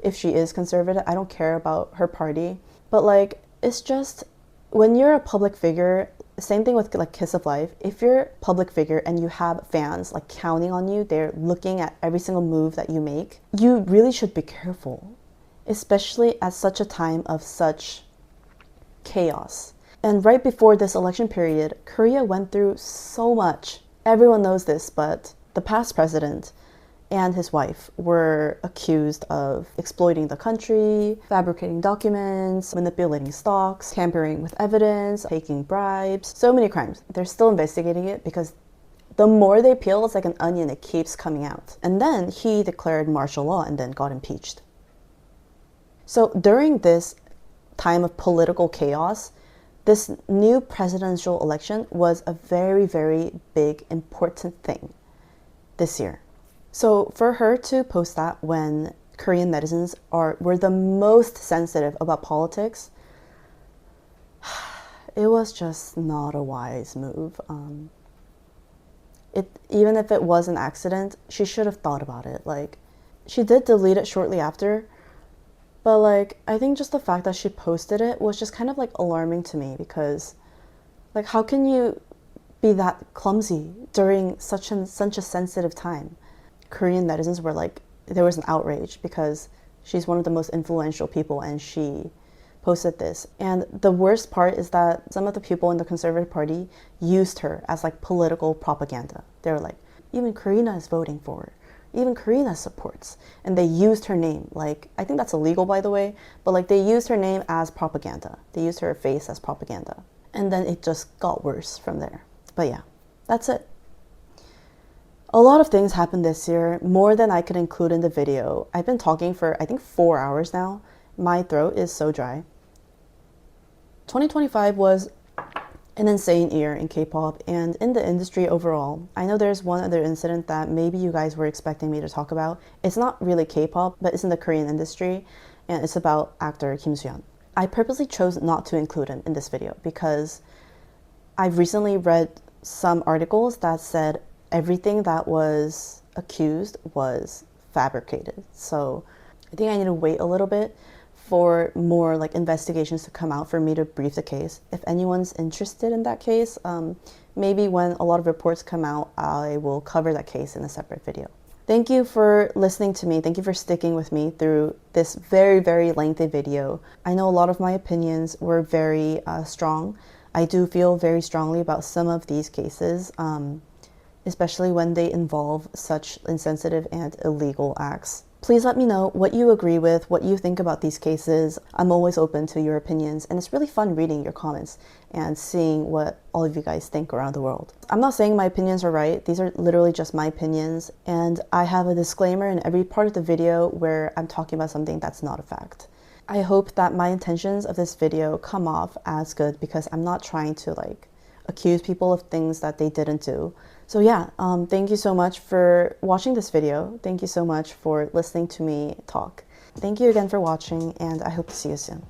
if she is conservative. I don't care about her party, but like it's just when you're a public figure, same thing with like Kiss of Life. If you're a public figure and you have fans like counting on you, they're looking at every single move that you make, you really should be careful, especially at such a time of such chaos. And right before this election period, Korea went through so much. Everyone knows this, but the past president and his wife were accused of exploiting the country, fabricating documents, manipulating stocks, tampering with evidence, taking bribes, so many crimes. They're still investigating it because the more they peel, it's like an onion, it keeps coming out. And then he declared martial law and then got impeached. So during this time of political chaos, this new presidential election was a very, very big, important thing this year. So for her to post that when Korean netizens were the most sensitive about politics, it was just not a wise move. Even if it was an accident, she should have thought about it. Like, she did delete it shortly after, but like I think just the fact that she posted it was just kind of like alarming to me, because like how can you be that clumsy during such a sensitive time? Korean netizens were like, there was an outrage because she's one of the most influential people and she posted this. And the worst part is that some of the people in the Conservative Party used her as like political propaganda. They were like, even Karina is voting for her. Even Karina supports. And they used her name. Like, I think that's illegal, by the way, but like they used her name as propaganda. They used her face as propaganda. And then it just got worse from there. But yeah, that's it. A lot of things happened this year, more than I could include in the video. I've been talking for, I think, 4 hours now. My throat is so dry. 2025 was an insane year in K-pop and in the industry overall. I know there's one other incident that maybe you guys were expecting me to talk about. It's not really K-pop, but it's in the Korean industry, and it's about actor Kim Soo-hyun. I purposely chose not to include him in this video because I've recently read some articles that said everything that was accused was fabricated. So I think I need to wait a little bit for more like investigations to come out for me to brief the case. If anyone's interested in that case, maybe when a lot of reports come out, I will cover that case in a separate video. Thank you for listening to me. Thank you for sticking with me through this very, very lengthy video. I know a lot of my opinions were very strong. I do feel very strongly about some of these cases, especially when they involve such insensitive and illegal acts. Please let me know what you agree with, what you think about these cases. I'm always open to your opinions, and it's really fun reading your comments and seeing what all of you guys think around the world. I'm not saying my opinions are right. These are literally just my opinions, and I have a disclaimer in every part of the video where I'm talking about something that's not a fact. I hope that my intentions of this video come off as good because I'm not trying to accuse people of things that they didn't do. So yeah, thank you so much for watching this video. Thank you so much for listening to me talk. Thank you again for watching, and I hope to see you soon.